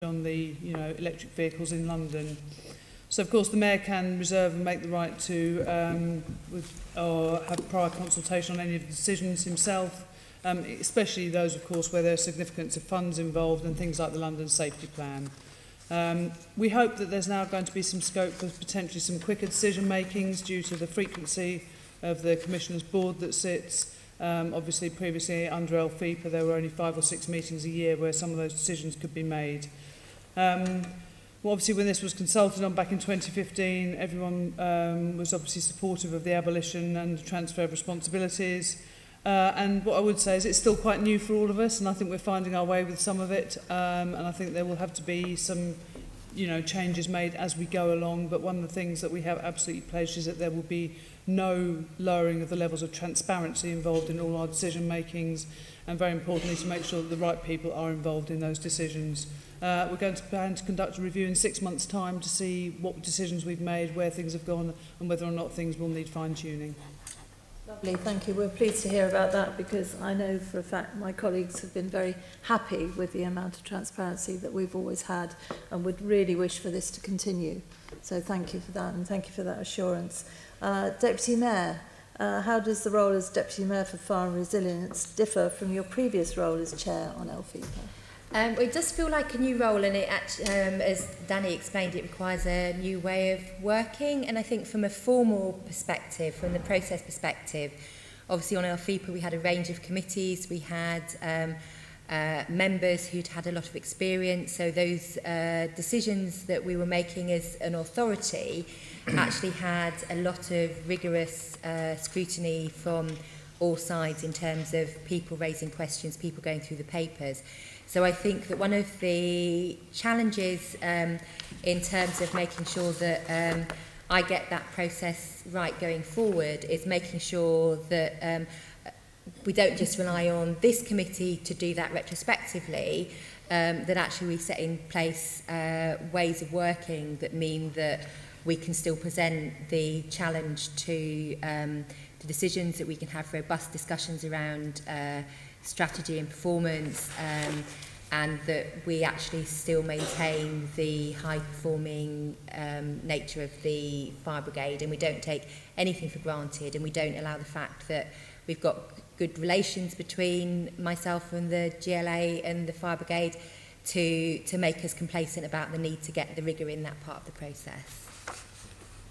on the electric vehicles in London. So of course the Mayor can reserve and make the right to or have prior consultation on any of the decisions himself, especially those of course where there are significance of funds involved and things like the London Safety Plan. We hope that there's now going to be some scope for potentially some quicker decision makings due to the frequency of the Commissioner's board that sits. Obviously previously under LFIPA there were only 5 or 6 meetings a year where some of those decisions could be made. Well, obviously when this was consulted on back in 2015, everyone was obviously supportive of the abolition and the transfer of responsibilities. And what I would say is it's still quite new for all of us, and I think we're finding our way with some of it. And I think there will have to be some changes made as we go along. But one of the things that we have absolutely pledged is that there will be no lowering of the levels of transparency involved in all our decision makings, and very importantly to make sure that the right people are involved in those decisions. We're going to plan to conduct a review in 6 months' time to see what decisions we've made, where things have gone, and whether or not things will need fine-tuning. Lovely, thank you. We're pleased to hear about that because I know for a fact my colleagues have been very happy with the amount of transparency that we've always had and would really wish for this to continue. So thank you for that, and thank you for that assurance. Deputy Mayor, how does the role as Deputy Mayor for Fire and Resilience differ from your previous role as Chair on LFIPA? It does feel like a new role, and it actually, as Dany explained, it requires a new way of working. And I think from a formal perspective, from the process perspective, obviously on LFIPA we had a range of committees, we had members who'd had a lot of experience, so those decisions that we were making as an authority actually had a lot of rigorous scrutiny from all sides in terms of people raising questions, people going through the papers. So I think that one of the challenges in terms of making sure that I get that process right going forward is making sure that we don't just rely on this committee to do that retrospectively, that actually we set in place ways of working that mean that we can still present the challenge to the decisions, that we can have robust discussions around strategy and performance, and that we actually still maintain the high-performing nature of the fire brigade, and we don't take anything for granted, and we don't allow the fact that we've got good relations between myself and the GLA and the fire brigade to make us complacent about the need to get the rigour in that part of the process.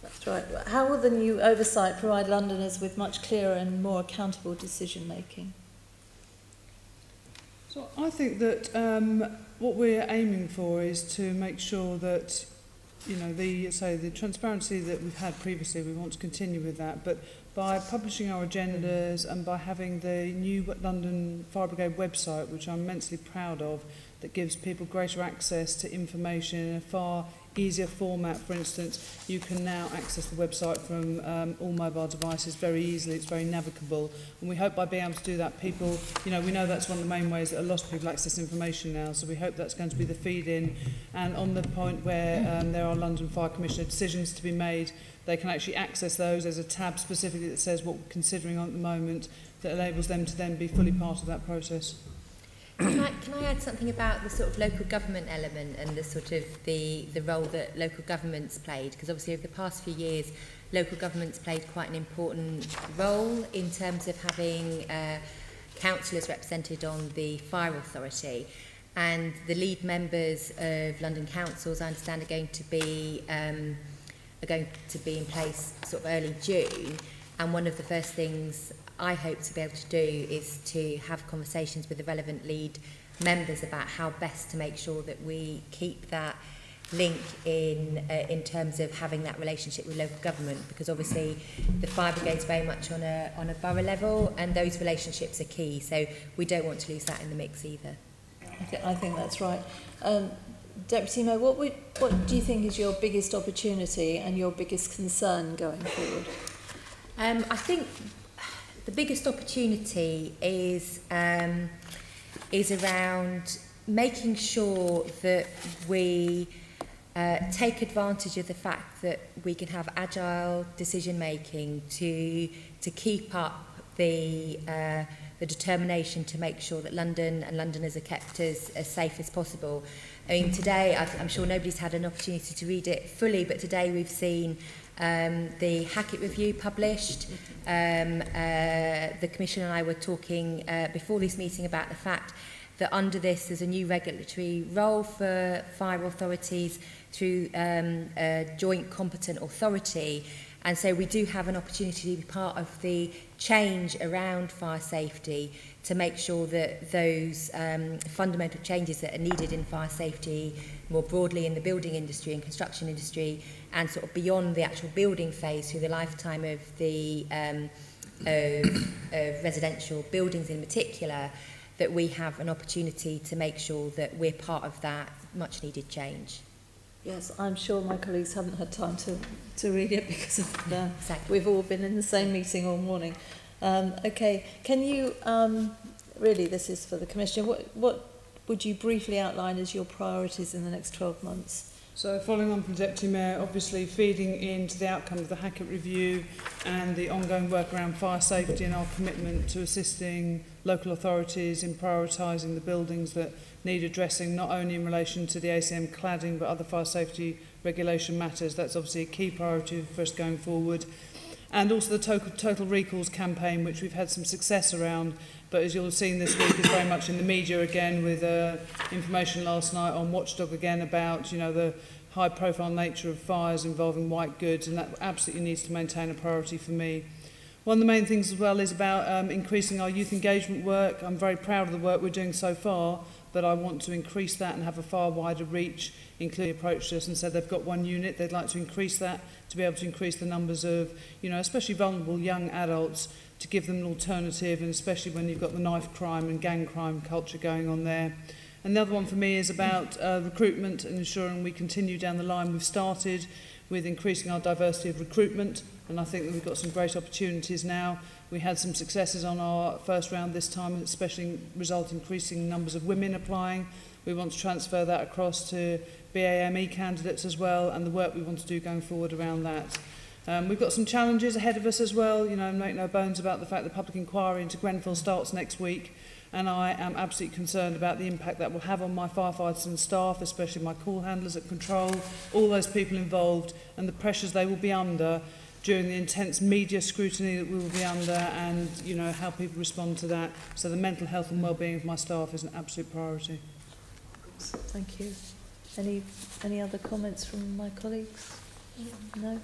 That's right. How will the new oversight provide Londoners with much clearer and more accountable decision making? So I think that what we're aiming for is to make sure that the transparency that we've had previously, we want to continue with that, but by publishing our agendas and by having the new London Fire Brigade website, which I'm immensely proud of, that gives people greater access to information in a far easier format. For instance, you can now access the website from all mobile devices very easily. It's very navigable, and we hope by being able to do that, people, we know that's one of the main ways that a lot of people access information now, so we hope that's going to be the feed-in. And on the point where there are London Fire Commissioner decisions to be made, they can actually access those. There's a tab specifically that says what we're considering on at the moment that enables them to then be fully part of that process. Can I add something about the sort of local government element and the sort of the role that local governments played? Because obviously over the past few years, local governments played quite an important role in terms of having councillors represented on the fire authority. And the lead members of London councils, I understand, are going to be in place sort of early June. And one of the first things I hope to be able to do is to have conversations with the relevant lead members about how best to make sure that we keep that link in terms of having that relationship with local government, because obviously the fire brigade is very much on a borough level, and those relationships are key, so we don't want to lose that in the mix either. I think that's right. Deputy Mayor, what do you think is your biggest opportunity and your biggest concern going forward? I think the biggest opportunity is around making sure that we take advantage of the fact that we can have agile decision making to keep up the the determination to make sure that London and Londoners are kept as safe as possible. I mean, today, I'm sure nobody's had an opportunity to read it fully, but today we've seen the Hackett Review published. The Commission and I were talking before this meeting about the fact that under this there's a new regulatory role for fire authorities through a joint competent authority. And so we do have an opportunity to be part of the change around fire safety to make sure that those fundamental changes that are needed in fire safety more broadly in the building industry and construction industry and sort of beyond the actual building phase through the lifetime of the of residential buildings in particular, that we have an opportunity to make sure that we're part of that much needed change. Yes, I'm sure my colleagues haven't had time to read it because of Exactly. we've all been in the same meeting all morning. Okay, can you, really this is for the Commissioner, what would you briefly outline as your priorities in the next 12 months? So following on from Deputy Mayor, obviously feeding into the outcome of the Hackett Review and the ongoing work around fire safety and our commitment to assisting local authorities in prioritising the buildings that need addressing, not only in relation to the ACM cladding but other fire safety regulation matters. That's obviously a key priority for us going forward. And also the total recalls campaign, which we've had some success around, but as you'll have seen this week is very much in the media again, with information last night on Watchdog again about, you know, the high profile nature of fires involving white goods, and that absolutely needs to maintain a priority for me. One of the main things as well is about increasing our youth engagement work. I'm very proud of the work we're doing so far, but I want to increase that and have a far wider reach, including approached us and said they've got one unit, they'd like to increase that, to be able to increase the numbers of, you know, especially vulnerable young adults, to give them an alternative, and especially when you've got the knife crime and gang crime culture going on there. And the other one for me is about recruitment and ensuring we continue down the line we've started with increasing our diversity of recruitment, and I think that we've got some great opportunities now. We had some successes on our first round this time, especially resulting in increasing numbers of women applying. We want to transfer that across to BAME candidates as well, and the work we want to do going forward around that. We've got some challenges ahead of us as well, you know, make no bones about the fact that public inquiry into Grenfell starts next week, and I am absolutely concerned about the impact that will have on my firefighters and staff, especially my call handlers at control, all those people involved, and the pressures they will be under during the intense media scrutiny that we will be under, and, you know, how people respond to that. So the mental health and well-being of my staff is an absolute priority. Thank you. Any other comments from my colleagues? No?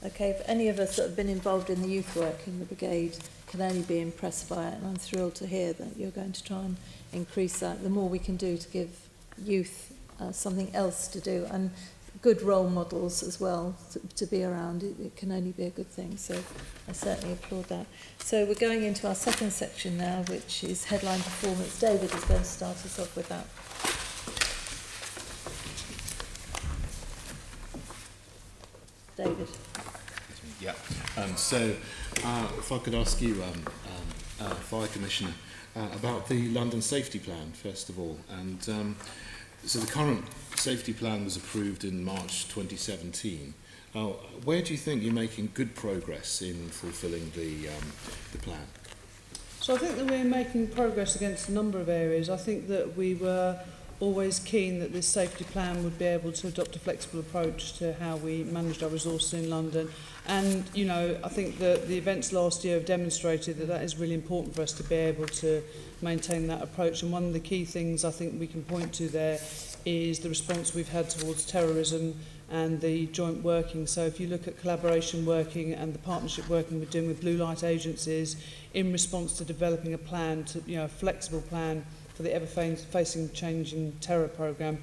Okay, if any of us that have been involved in the youth work in the brigade can only be impressed by it, and I'm thrilled to hear that you're going to try and increase that. The more we can do to give youth something else to do, and good role models as well to be around, it can only be a good thing, so I certainly applaud that. So we're going into our second section now, which is headline performance. David is going to start us off with that. David. Yeah. So, if I could ask you, Fire Commissioner, about the London Safety Plan, first of all. And so the current safety plan was approved in March 2017. Where do you think you're making good progress in fulfilling the plan? So I think that we're making progress against a number of areas. I think that we were always keen that this safety plan would be able to adopt a flexible approach to how we managed our resources in London. And, you know, I think that the events last year have demonstrated that that is really important for us to be able to maintain that approach. And one of the key things I think we can point to there is the response we've had towards terrorism and the joint working. So if you look at collaboration working and the partnership working we're doing with blue light agencies in response to developing a plan, to, you know, a flexible plan for the ever-facing changing terror programme.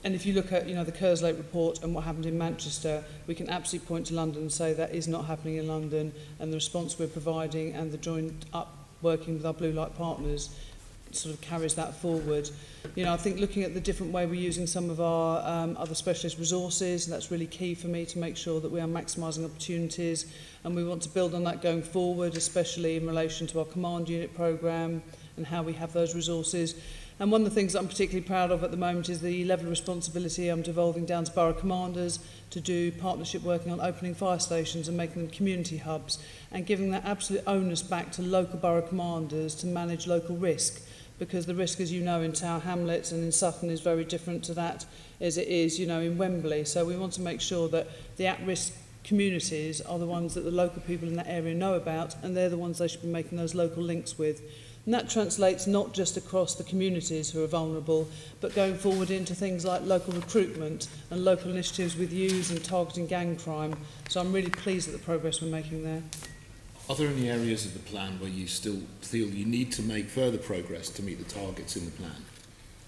And if you look at, you know, the Kerslake report and what happened in Manchester, we can absolutely point to London and say that is not happening in London, and the response we're providing and the joint up working with our blue light partners sort of carries that forward. You know, I think looking at the different way we're using some of our other specialist resources, and that's really key for me to make sure that we are maximising opportunities, and we want to build on that going forward, especially in relation to our command unit programme and how we have those resources. And one of the things that I'm particularly proud of at the moment is the level of responsibility I'm devolving down to borough commanders to do partnership working on opening fire stations and making them community hubs, and giving that absolute onus back to local borough commanders to manage local risk, because the risk, as you know, in Tower Hamlets and in Sutton is very different to that as it is, you know, in Wembley. So we want to make sure that the at-risk communities are the ones that the local people in that area know about, and they're the ones they should be making those local links with. And that translates not just across the communities who are vulnerable, but going forward into things like local recruitment and local initiatives with youths and targeting gang crime. So I'm really pleased at the progress we're making there. Are there any areas of the plan where you still feel you need to make further progress to meet the targets in the plan?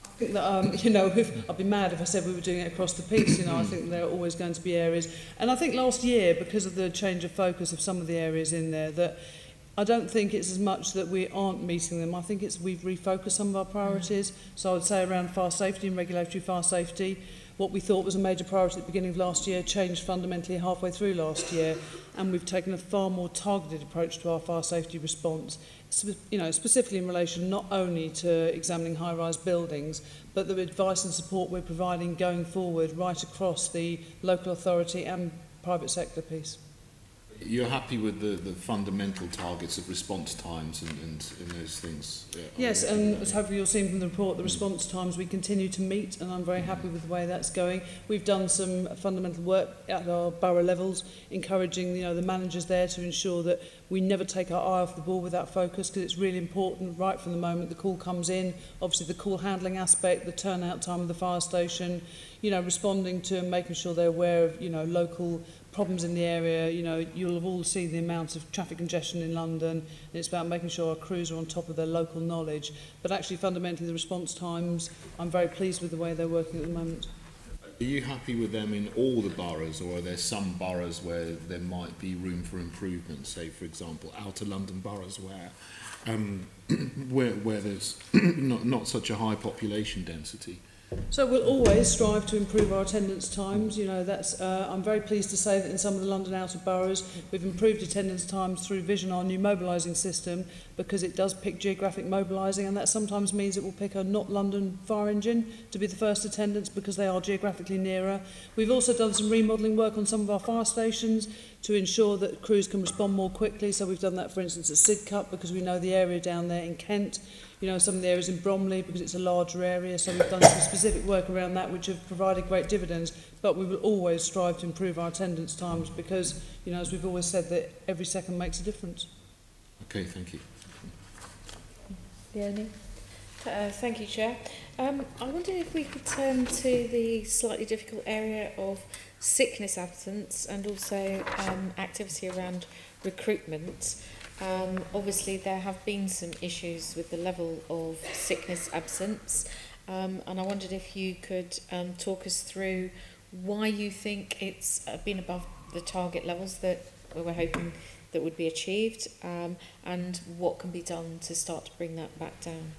I think that, you know, I'd be mad if I said we were doing it across the piece. You know, I think there are always going to be areas. And I think last year, because of the change of focus of some of the areas in there, that I don't think it's as much that we aren't meeting them. I think it's we've refocused some of our priorities. So I would say around fire safety and regulatory fire safety, what we thought was a major priority at the beginning of last year changed fundamentally halfway through last year, and we've taken a far more targeted approach to our fire safety response, you know, specifically in relation not only to examining high-rise buildings, but the advice and support we're providing going forward right across the local authority and private sector piece. You're happy with the fundamental targets of response times and those things? Yes, and as hopefully you'll see from the report, the response times we continue to meet, and I'm very happy with the way that's going. We've done some fundamental work at our borough levels, encouraging, you know, the managers there to ensure that we never take our eye off the ball with that focus, because it's really important right from the moment the call comes in. Obviously the call handling aspect, the turnout time of the fire station, you know, responding to and making sure they're aware of, you know, local problems in the area. You know, you'll have all seen the amount of traffic congestion in London, and it's about making sure our crews are on top of their local knowledge. But actually, fundamentally, the response times, I'm very pleased with the way they're working at the moment. Are you happy with them in all the boroughs, or are there some boroughs where there might be room for improvement? Say, for example, outer London boroughs where there's not such a high population density? So we'll always strive to improve our attendance times. You know, that's I'm very pleased to say that in some of the London outer boroughs we've improved attendance times through Vision, our new mobilising system, because it does pick geographic mobilising, and that sometimes means it will pick a not London fire engine to be the first attendance because they are geographically nearer. We've also done some remodelling work on some of our fire stations to ensure that crews can respond more quickly. So we've done that, for instance, at Sidcup, because we know the area down there in Kent. You know, some of the areas in Bromley, because it's a larger area, so we've done some specific work around that which have provided great dividends. But we will always strive to improve our attendance times because, you know, as we've always said, that every second makes a difference. Okay, thank you. Fiona? Thank you, Chair. I wondered if we could turn to the slightly difficult area of sickness absence and also activity around recruitment. Obviously, there have been some issues with the level of sickness absence, and I wondered if you could talk us through why you think it's been above the target levels that we were hoping that would be achieved, and what can be done to start to bring that back down.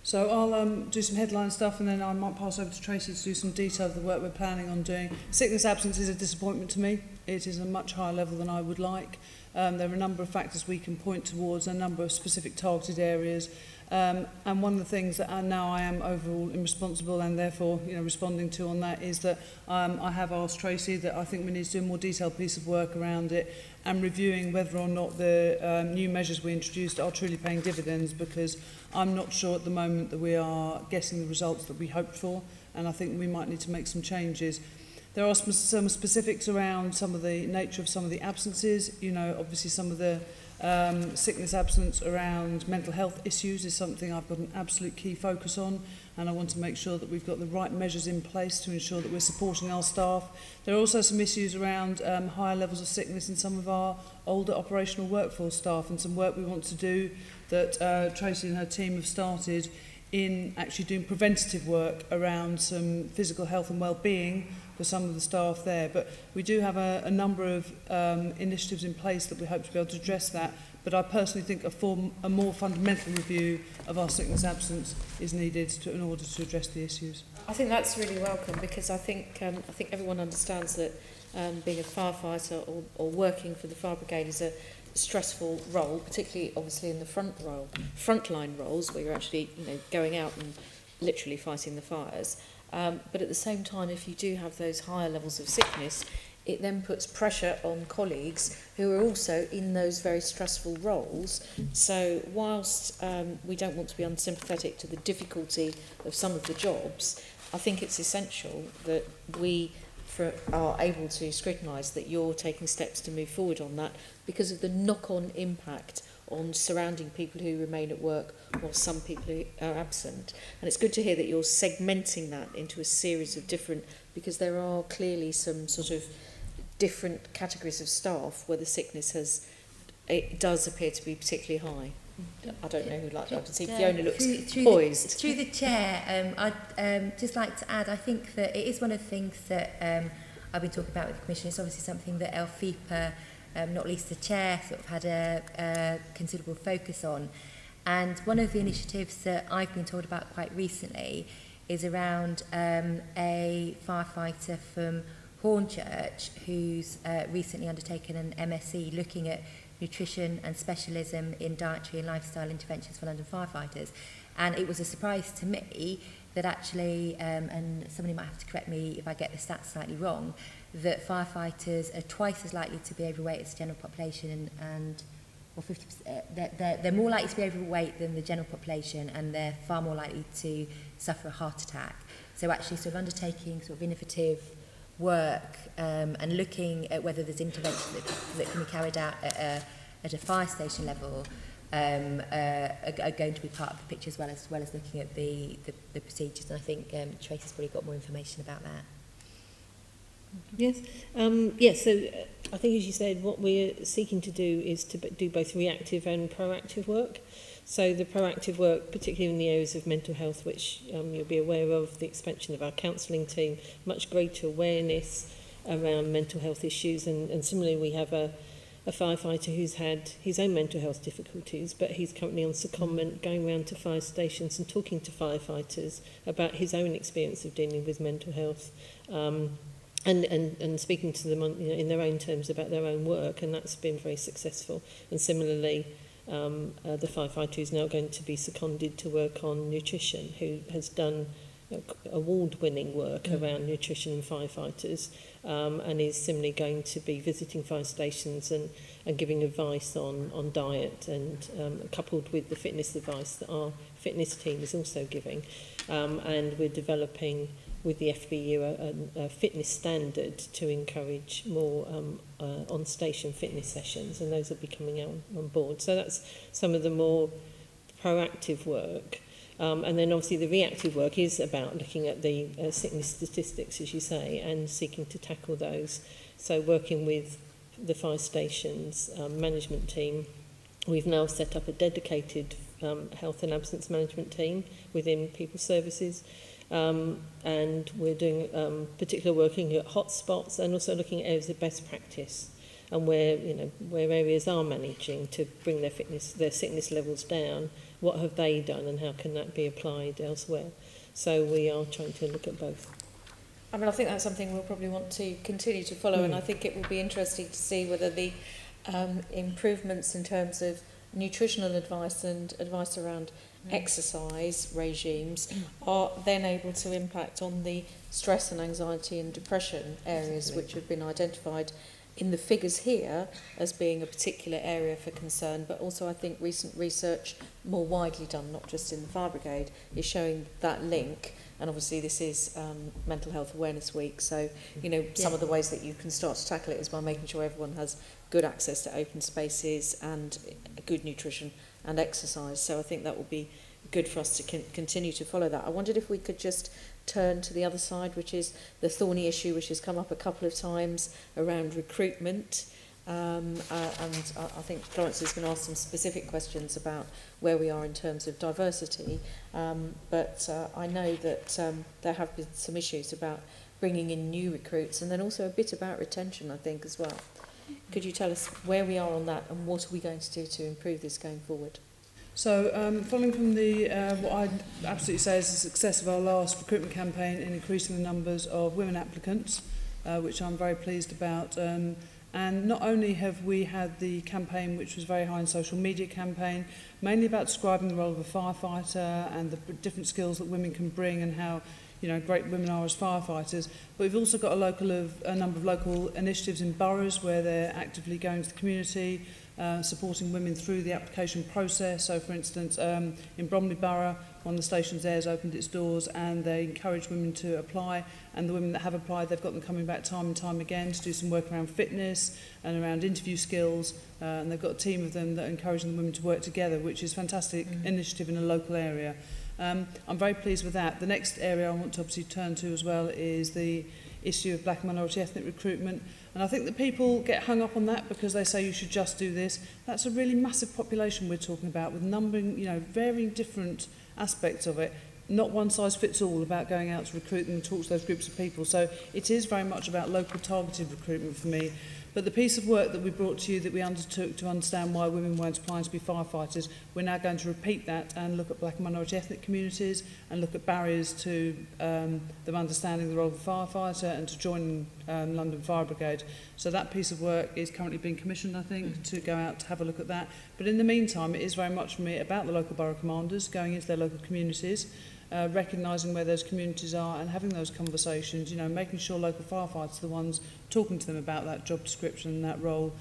So I'll do some headline stuff, and then I might pass over to Tracy to do some detail of the work we're planning on doing. Sickness absence is a disappointment to me. It is a much higher level than I would like. There are a number of factors we can point towards, a number of specific targeted areas. And one of the things that now I am overall responsible and therefore, you know, responding to on that is that I have asked Tracy that I think we need to do a more detailed piece of work around it and reviewing whether or not the new measures we introduced are truly paying dividends, because I'm not sure at the moment that we are getting the results that we hoped for, and I think we might need to make some changes. There are some specifics around some of the nature of some of the absences. You know, obviously some of the sickness absence around mental health issues is something I've got an absolute key focus on, and I want to make sure that we've got the right measures in place to ensure that we're supporting our staff. There are also some issues around higher levels of sickness in some of our older operational workforce staff, and some work we want to do that Tracy and her team have started in actually doing preventative work around some physical health and well-being for some of the staff there. But we do have a number of initiatives in place that we hope to be able to address that. But I personally think a more fundamental review of our sickness absence is needed in order to address the issues. I think that's really welcome, because I think everyone understands that being a firefighter or working for the fire brigade is a stressful role, particularly obviously in the frontline roles where you're actually, you know, going out and literally fighting the fires. But at the same time, if you do have those higher levels of sickness, it then puts pressure on colleagues who are also in those very stressful roles. So whilst we don't want to be unsympathetic to the difficulty of some of the jobs, I think it's essential that we are able to scrutinise that you're taking steps to move forward on that, because of the knock-on impact on surrounding people who remain at work while some people who are absent. And it's good to hear that you're segmenting that into a series of different, because there are clearly some sort of different categories of staff where the sickness it does appear to be particularly high. I don't know who'd like to. I can see Fiona looks poised. Through the chair, I'd just like to add, I think that it is one of the things that I've been talking about with the Commission. It's obviously something that LFIPA, not least the chair, sort of had a considerable focus on. And one of the initiatives that I've been told about quite recently is around a firefighter from Hornchurch who's recently undertaken an MSc looking at nutrition and specialism in dietary and lifestyle interventions for London firefighters. And it was a surprise to me that actually, and somebody might have to correct me if I get the stats slightly wrong, that firefighters are twice as likely to be overweight as the general population, and or 50%, they're more likely to be overweight than the general population, and they're far more likely to suffer a heart attack. So actually sort of undertaking sort of innovative work and looking at whether there's interventions that can be carried out at a fire station level are going to be part of the picture, as well as looking at the procedures. And I think Tracy's probably got more information about that. Yes. So I think, as you said, what we're seeking to do is to do both reactive and proactive work. So the proactive work, particularly in the areas of mental health, which you'll be aware of, the expansion of our counselling team, much greater awareness around mental health issues. And similarly, we have a firefighter who's had his own mental health difficulties, but he's currently on secondment, going around to fire stations and talking to firefighters about his own experience of dealing with mental health. And speaking to them on, in their own terms about their own work, and that's been very successful. And similarly, the firefighter who's now going to be seconded to work on nutrition, who has done award-winning work around nutrition and firefighters, and is similarly going to be visiting fire stations and giving advice on diet, and coupled with the fitness advice that our fitness team is also giving. And we're developing with the FBU a fitness standard to encourage more on-station fitness sessions, and those will be coming out on board. So that's some of the more proactive work. And then obviously the reactive work is about looking at the sickness statistics, as you say, and seeking to tackle those. So working with the fire stations management team, we've now set up a dedicated health and absence management team within People Services. And we're doing particular working at hotspots, and also looking at areas of best practice, and where areas are managing to bring their sickness levels down. What have they done, and how can that be applied elsewhere? So we are trying to look at both. I mean, I think that's something we'll probably want to continue to follow, and I think it will be interesting to see whether the improvements in terms of nutritional advice and advice around exercise regimes are then able to impact on the stress and anxiety and depression areas which have been identified in the figures here as being a particular area for concern, but also I think recent research more widely done, not just in the fire brigade, is showing that link. And obviously this is Mental Health Awareness Week, so some of the ways that you can start to tackle it is by making sure everyone has good access to open spaces and good nutrition and exercise. So I think that will be good for us to continue to follow that. I wondered if we could just turn to the other side, which is the thorny issue which has come up a couple of times around recruitment. And I think Florence is going to ask some specific questions about where we are in terms of diversity. But I know that there have been some issues about bringing in new recruits, and then also a bit about retention, I think, as well. Could you tell us where we are on that, and what are we going to do to improve this going forward? So, following from the what I'd absolutely say is the success of our last recruitment campaign in increasing the numbers of women applicants, which I'm very pleased about, And not only have we had the campaign, which was very high in social media campaign, mainly about describing the role of a firefighter and the different skills that women can bring and how, you know, great women are as firefighters. But we've also got a number of local initiatives in boroughs where they're actively going to the community, supporting women through the application process. So, for instance, in Bromley Borough, one of the stations there has opened its doors and they encourage women to apply. And the women that have applied, they've got them coming back time and time again to do some work around fitness and around interview skills. And they've got a team of them that are encouraging the women to work together, which is a fantastic initiative in a local area. I'm very pleased with that. The next area I want to obviously turn to as well is the issue of black and minority ethnic recruitment. And I think that people get hung up on that because they say you should just do this. That's a really massive population we're talking about with numbering, you know, varying different aspects of it. Not one size fits all about going out to recruit them and talk to those groups of people. So it is very much about local targeted recruitment for me. But the piece of work that we brought to you that we undertook to understand why women weren't applying to be firefighters, we're now going to repeat that and look at black and minority ethnic communities and look at barriers to them understanding the role of a firefighter and to join London Fire Brigade. So that piece of work is currently being commissioned, I think, to go out to have a look at that. But in the meantime, it is very much for me about the local borough commanders going into their local communities, recognising where those communities are and having those conversations, you know, making sure local firefighters are the ones talking to them about that job description and that role.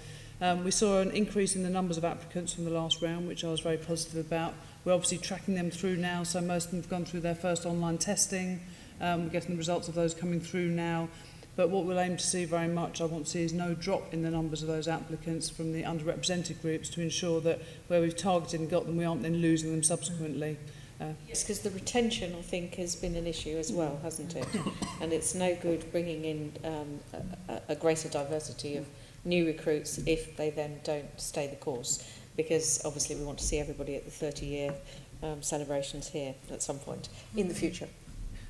We saw an increase in the numbers of applicants from the last round, which I was very positive about. We're obviously tracking them through now, so most of them have gone through their first online testing. We're getting the results of those coming through now. But what we'll aim to see very much, I want to see, is no drop in the numbers of those applicants from the underrepresented groups to ensure that where we've targeted and got them, we aren't then losing them subsequently. Yes, because the retention, I think, has been an issue as well, hasn't it? And it's no good bringing in a greater diversity of new recruits if they then don't stay the course, because obviously we want to see everybody at the 30-year celebrations here at some point in the future.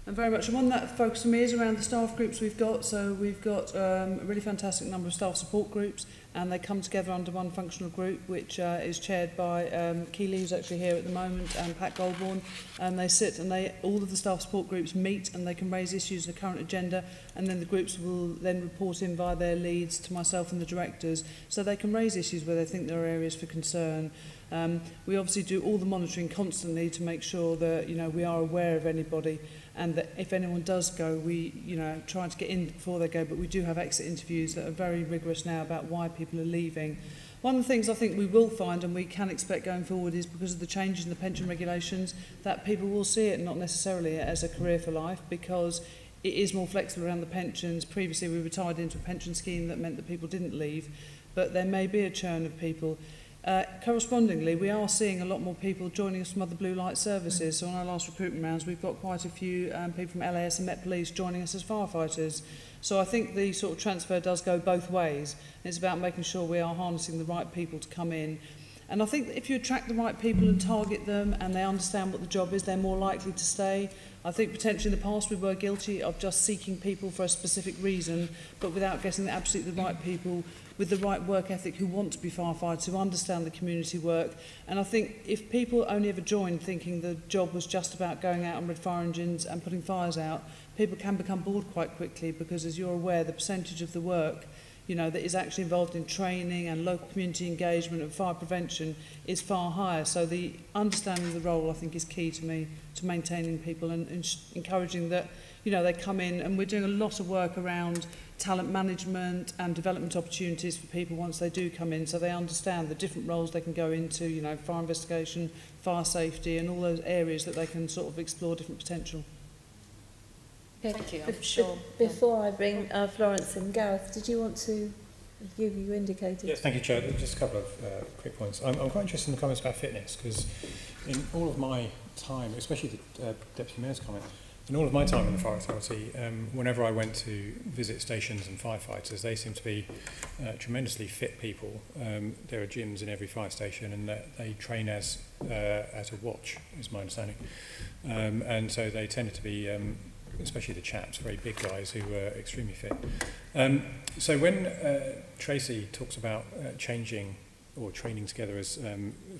And very much, and one that focus for me is around the staff groups we've got. So we've got a really fantastic number of staff support groups, and they come together under one functional group, which is chaired by Keeley, who's actually here at the moment, and Pat Goldborn. And they sit and all of the staff support groups meet, and they can raise issues in the current agenda, and then the groups will then report in via their leads to myself and the directors, so they can raise issues where they think there are areas for concern. We obviously do all the monitoring constantly to make sure that, you know, we are aware of anybody, and that if anyone does go, we, you know, try to get in before they go, but we do have exit interviews that are very rigorous now about why people are leaving. One of the things I think we will find and we can expect going forward is because of the changes in the pension regulations that people will see it not necessarily as a career for life, because it is more flexible around the pensions. Previously we were tied into a pension scheme that meant that people didn't leave, but there may be a churn of people. Correspondingly, we are seeing a lot more people joining us from other blue light services. So on our last recruitment rounds, we've got quite a few people from LAS and Met Police joining us as firefighters. So I think the sort of transfer does go both ways. It's about making sure we are harnessing the right people to come in. And I think that if you attract the right people and target them and they understand what the job is, they're more likely to stay. I think potentially in the past we were guilty of just seeking people for a specific reason, but without getting absolutely the right people with the right work ethic who want to be firefighters, who understand the community work. And I think if people only ever joined thinking the job was just about going out on red fire engines and putting fires out, people can become bored quite quickly, because as you're aware, the percentage of the work, you know, that is actually involved in training and local community engagement and fire prevention is far higher. So the understanding of the role, I think, is key to me, to maintaining people and encouraging that, you know, they come in. And we're doing a lot of work around talent management and development opportunities for people once they do come in, so they understand the different roles they can go into, you know, fire investigation, fire safety, and all those areas that they can sort of explore different potential. Okay. Thank you, I'm sure. Before I bring Florence in, Gareth, did you want to give, you indicated? Yes, thank you, Chair. Just a couple of quick points. I'm quite interested in the comments about fitness, because in all of my time, especially the Deputy Mayor's comment, in all of my time in the Fire Authority, whenever I went to visit stations and firefighters, they seem to be tremendously fit people. There are gyms in every fire station, and they train as a watch, is my understanding. And so they tended to be, especially the chaps, very big guys who were extremely fit. So when Tracy talks about changing or training together as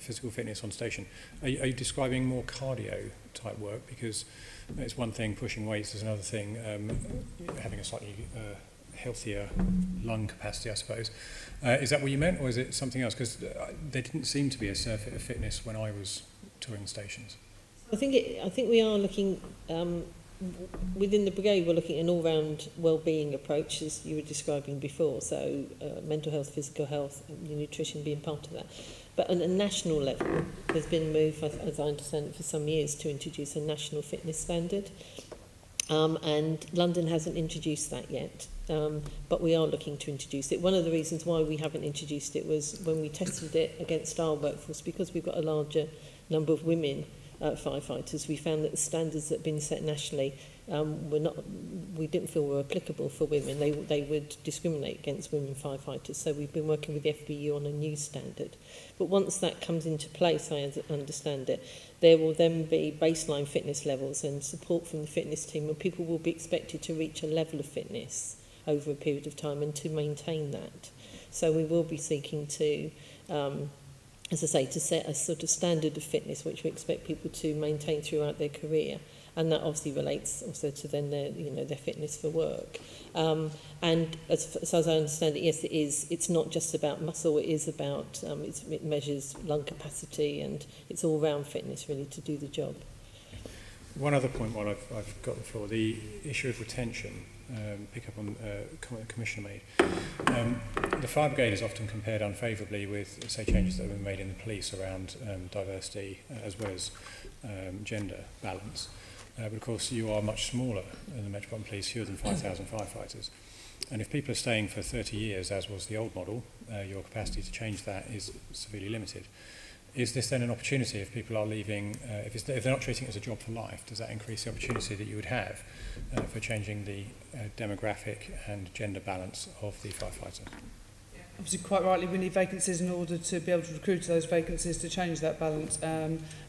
physical fitness on station, are you describing more cardio type work? Because it's one thing pushing weights, is another thing having a slightly healthier lung capacity, I suppose. Is that what you meant, or is it something else? Because there didn't seem to be a surfeit of fitness when I was touring stations. I think we are looking, within the brigade, we're looking at an all-round well-being approach, as you were describing before, so mental health, physical health, nutrition being part of that. But on a national level, there's been a move, as I understand it, for some years to introduce a national fitness standard. And London hasn't introduced that yet, but we are looking to introduce it. One of the reasons why we haven't introduced it was when we tested it against our workforce, because we've got a larger number of women firefighters, we found that the standards that have been set nationally we didn't feel were applicable for women. They would discriminate against women firefighters. So we've been working with the FBU on a new standard. But once that comes into place, I understand it, there will then be baseline fitness levels and support from the fitness team, and people will be expected to reach a level of fitness over a period of time and to maintain that. So we will be seeking to as I say, to set a sort of standard of fitness which we expect people to maintain throughout their career, and that obviously relates also to then their fitness for work. And as I understand it, yes, it is. It's not just about muscle. It is about it measures lung capacity, and it's all round fitness really to do the job. One other point while I've got the floor, the issue of retention. Pick up on a comment the Commissioner made. The fire brigade is often compared unfavourably with, say, changes that have been made in the police around diversity as well as gender balance. But of course, you are much smaller than the Metropolitan Police, fewer than 5,000 firefighters. And if people are staying for 30 years, as was the old model, your capacity to change that is severely limited. Is this then an opportunity if people are leaving, if they're not treating it as a job for life, does that increase the opportunity that you would have for changing the demographic and gender balance of the firefighter? Obviously, quite rightly, we need vacancies in order to be able to recruit to those vacancies to change that balance.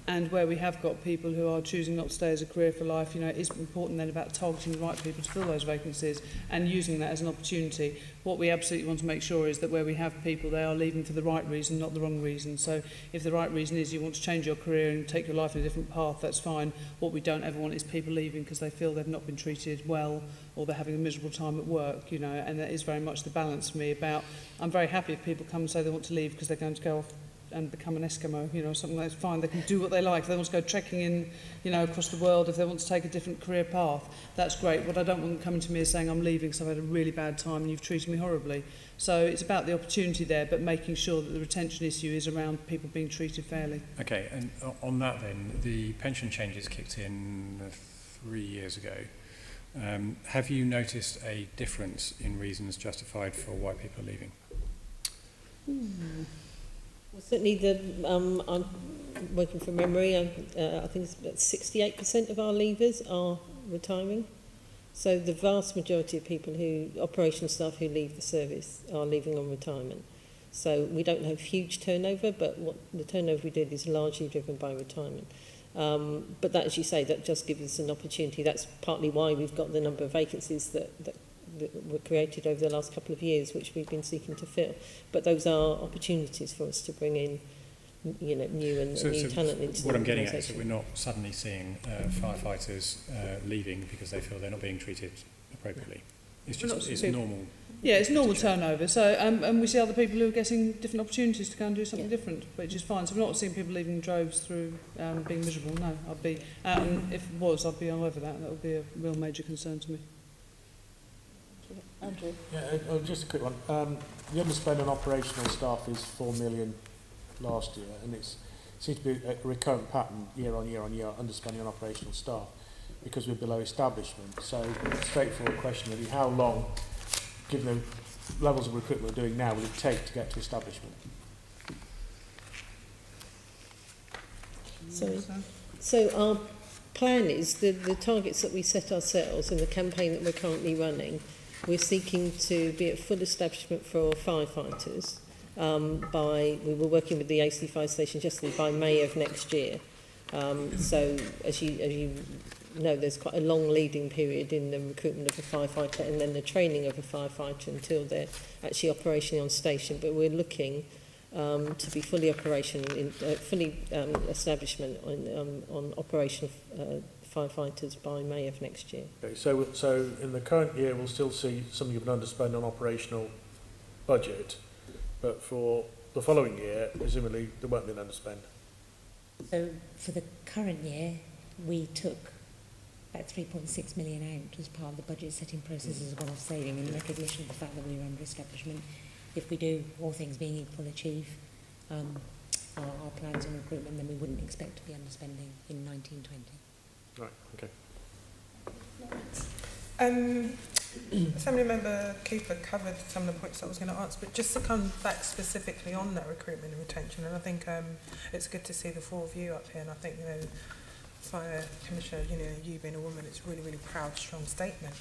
And where we have got people who are choosing not to stay as a career for life, it is important then about targeting the right people to fill those vacancies and using that as an opportunity. What we absolutely want to make sure is that where we have people, they are leaving for the right reason, not the wrong reason. So if the right reason is you want to change your career and take your life in a different path, that's fine. What we don't ever want is people leaving because they feel they've not been treated well or they're having a miserable time at work, and that is very much the balance for me about, I'm very happy if people come and say they want to leave because they're going to go off and become an Eskimo, something that's fine. They can do what they like. If they want to go trekking in, across the world, if they want to take a different career path, that's great. What I don't want them coming to me is saying, I'm leaving because I've had a really bad time and you've treated me horribly. So it's about the opportunity there, but making sure that the retention issue is around people being treated fairly. Okay, and on that then, the pension changes kicked in 3 years ago. Have you noticed a difference in reasons justified for why people are leaving? Well, certainly, I'm working from memory. I think it's about 68% of our leavers are retiring. So the vast majority of people operational staff who leave the service are leaving on retirement. So we don't have huge turnover, but the turnover we did is largely driven by retirement. But that, as you say, that just gives us an opportunity. That's partly why we've got the number of vacancies that were created over the last couple of years, which we've been seeking to fill. But those are opportunities for us to bring in, new and new talent into the what I'm getting at is that we're not suddenly seeing firefighters leaving because they feel they're not being treated appropriately. It's normal. Yeah, it's normal turnover. So, and we see other people who are getting different opportunities to go and do something different, which is fine. So we're not seeing people leaving in droves through being miserable. No, I'd be, and if it was, I'd be all over that. That would be a real major concern to me. Andrew? Yeah, just a quick one. The underspend on operational staff is 4 million last year, and it seems to be a recurrent pattern year on year, underspending on operational staff because we're below establishment. So, straightforward question really, how long, given the levels of recruitment we're doing now, will it take to get to establishment? So our plan is the targets that we set ourselves in the campaign that we're currently running. We're seeking to be at full establishment for firefighters we were working with the AC fire station yesterday by May of next year. So as you know, there's quite a long leading period in the recruitment of a firefighter and then the training of a firefighter until they're actually operationally on station. But we're looking to be fully establishment on operational firefighters by May of next year. Okay, so in the current year, we'll still see something of an underspend on operational budget, but for the following year, presumably, there won't be an underspend. So for the current year, we took about 3.6 million out as part of the budget setting process as a one-off saving in recognition of the fact that we were under establishment. If we do, all things being equal, achieve our plans on recruitment, then we wouldn't expect to be underspending in 1920. Right, okay. Assembly Member Cooper covered some of the points that I was going to answer, but just to come back specifically on that recruitment and retention, and I think it's good to see the four of you up here, and I think, you know, Fire Commissioner, you know, you being a woman, it's a really, really proud, strong statement.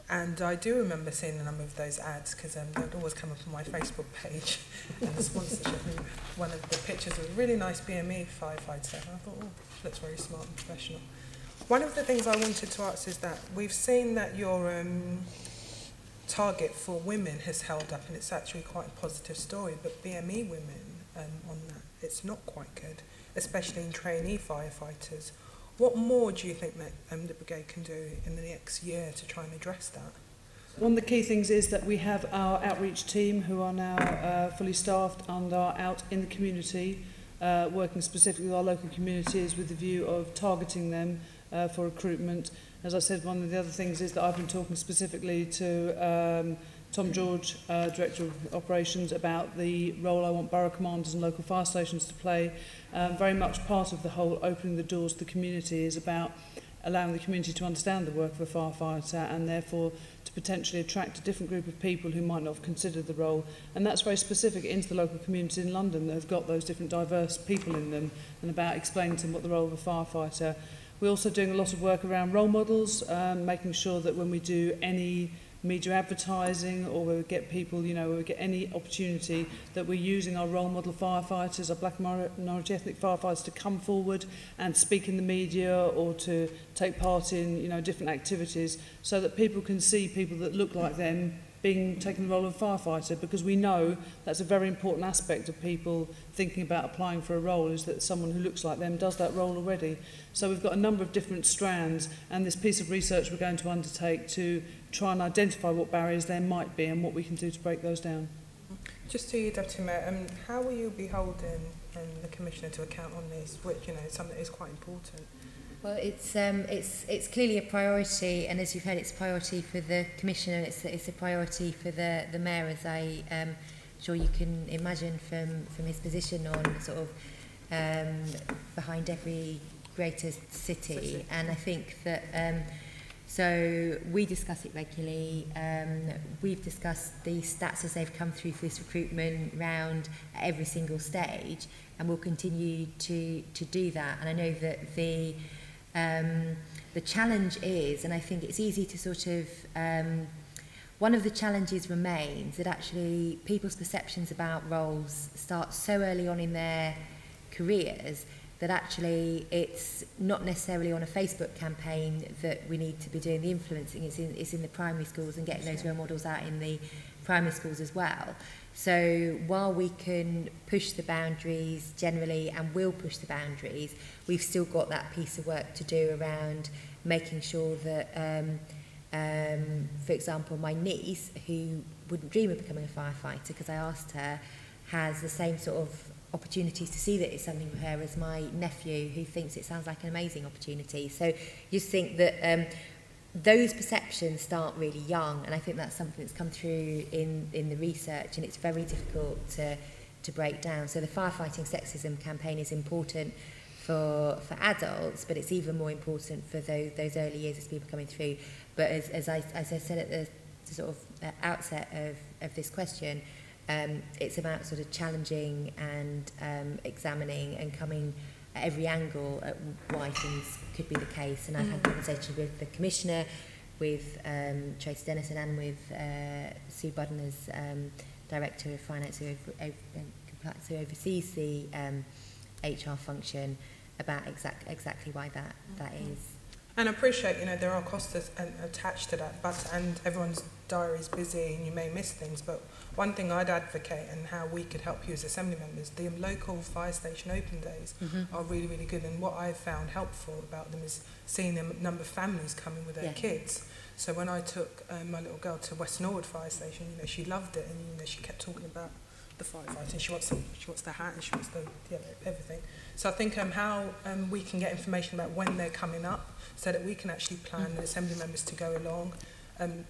And I do remember seeing a number of those ads, because they'd always come up on my Facebook page, and the sponsorship, and one of the pictures was a really nice BME firefighter, and I thought, oh, looks very smart and professional. One of the things I wanted to ask is that we've seen that your target for women has held up, and it's actually quite a positive story, but BME women on that, it's not quite good, especially in trainee firefighters. What more do you think that the brigade can do in the next year to try and address that? One of the key things is that we have our outreach team who are now fully staffed and are out in the community, working specifically with our local communities with the view of targeting them for recruitment. As I said, one of the other things is that I've been talking specifically to Tom George, Director of Operations, about the role I want borough commanders and local fire stations to play. Very much part of the whole opening the doors to the community is about allowing the community to understand the work of a firefighter and therefore to potentially attract a different group of people who might not have considered the role. And that's very specific into the local communities in London that have got those different diverse people in them, and about explaining to them what the role of a firefighter. We're also doing a lot of work around role models, making sure that when we do any media advertising or we get people, you know, we get any opportunity that we're using our role model firefighters, our black minority ethnic firefighters to come forward and speak in the media or to take part in, you know, different activities so that people can see people that look like them taking the role of a firefighter, because we know that's a very important aspect of people thinking about applying for a role, is that someone who looks like them does that role already. So we've got a number of different strands, and this piece of research we're going to undertake to try and identify what barriers there might be and what we can do to break those down. Just to you, Deputy Mayor, how will you be holding the Commissioner to account on this, which, you know, is something that is quite important? Well, it's clearly a priority, and as you've heard, it's a priority for the Commissioner, and it's a priority for the Mayor, as I'm sure you can imagine from his position on sort of behind every greater city. And I think that so we discuss it regularly. We've discussed the stats as they've come through for this recruitment round at every single stage, and we'll continue to do that. And I know that the challenge is, and I think it's easy to sort of, one of the challenges remains that actually people's perceptions about roles start so early on in their careers that actually it's not necessarily on a Facebook campaign that we need to be doing the influencing. It's in the primary schools and getting those role models out in the primary schools as well. So while we can push the boundaries generally and will push the boundaries, we've still got that piece of work to do around making sure that, for example, my niece, who wouldn't dream of becoming a firefighter because I asked her, has the same sort of opportunities to see that it's something for her as my nephew, who thinks it sounds like an amazing opportunity. So you just think that those perceptions start really young, and I think that's something that's come through in the research, and it's very difficult to break down. So the firefighting sexism campaign is important for adults, but it's even more important for those early years as people coming through. But as I said at the sort of outset of this question, it's about sort of challenging and examining and coming at every angle at why things could be the case. And I've had conversations with the Commissioner, with Tracy Dennison, and with Sue Budden as Director of Finance who oversees the HR function, about exactly why that is. And I appreciate, you know, there are costs attached to that, and everyone's diary is busy and you may miss things, but one thing I'd advocate and how we could help you as Assembly members, the local fire station open days are really, really good, and what I've found helpful about them is seeing the number of families coming with their kids. So when I took my little girl to West Norwood fire station, you know, she loved it, and you know, she kept talking about the firefighting. She wants the hat and she wants the everything. So I think how we can get information about when they're coming up, so that we can actually plan the Assembly members to go along,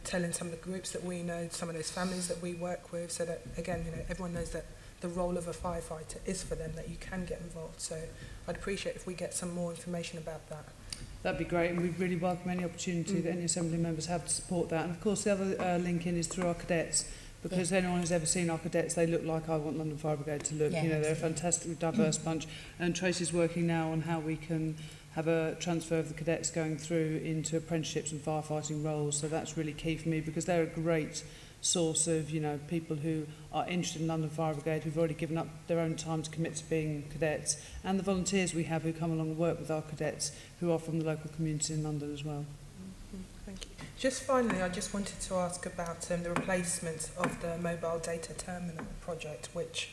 telling some of the groups that we know, some of those families that we work with, so that again, you know, everyone knows that the role of a firefighter is for them, that you can get involved. So I'd appreciate if we get some more information about that. That'd be great, and we'd really welcome any opportunity that any Assembly members have to support that. And of course the other link in is through our cadets, because anyone who's ever seen our cadets, they look like I want London Fire Brigade to look. You know, they're a fantastically diverse bunch, and Tracy's working now on how we can have a transfer of the cadets going through into apprenticeships and firefighting roles. So that's really key for me, because they're a great source of, you know, people who are interested in London Fire Brigade, who've already given up their own time to commit to being cadets, and the volunteers we have who come along and work with our cadets, who are from the local community in London as well. Thank you. Just finally, I just wanted to ask about the replacement of the mobile data terminal project, which,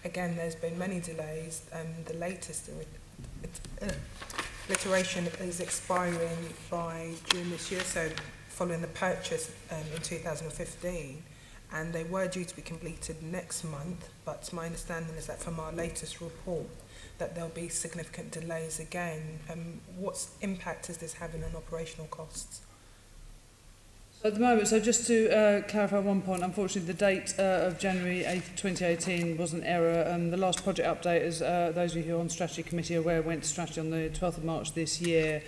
again, there's been many delays, and the latest iteration is expiring by June this year, so following the purchase in 2015, and they were due to be completed next month, but my understanding is that from our latest report that there'll be significant delays again. What impact is this having on operational costs? At the moment, so just to clarify one point, unfortunately the date of January 8th, 2018 was an error, and the last project update, as those of you who are on Strategy Committee are aware, went to Strategy on the 12th of March this year.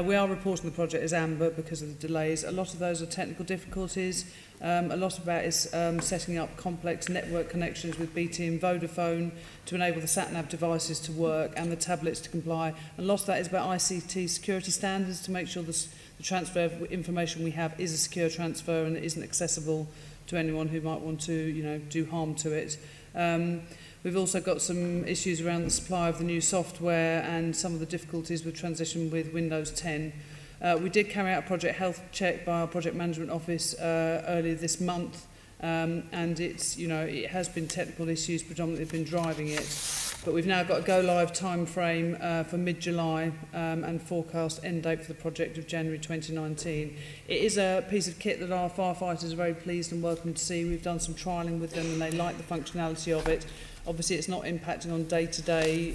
We are reporting the project as amber because of the delays. A lot of those are technical difficulties. A lot of that is setting up complex network connections with BT and Vodafone to enable the sat-nav devices to work and the tablets to comply. And a lot of that is about ICT security standards to make sure the transfer of information we have is a secure transfer and it isn't accessible to anyone who might want to, you know, do harm to it. We've also got some issues around the supply of the new software and some of the difficulties with transition with Windows 10. We did carry out a project health check by our project management office earlier this month, and it's, you know, it has been technical issues predominantly have been driving it, but we've now got a go live time frame for mid-July and forecast end date for the project of January 2019. It is a piece of kit that our firefighters are very pleased and welcome to see. We've done some trialling with them and they like the functionality of it. Obviously, it's not impacting on day-to-day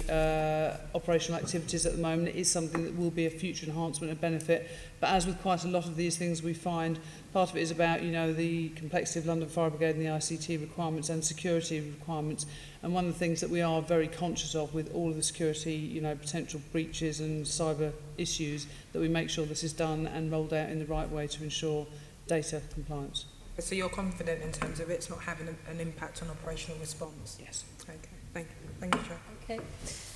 operational activities at the moment. It is something that will be a future enhancement and benefit. But as with quite a lot of these things we find, part of it is about, you know, the complexity of London Fire Brigade and the ICT requirements and security requirements. And one of the things that we are very conscious of with all of the security, you know, potential breaches and cyber issues, that we make sure this is done and rolled out in the right way to ensure data compliance. So you're confident in terms of it's not having an impact on operational response? Yes. Okay, thank you. Thank you, Chair. Okay,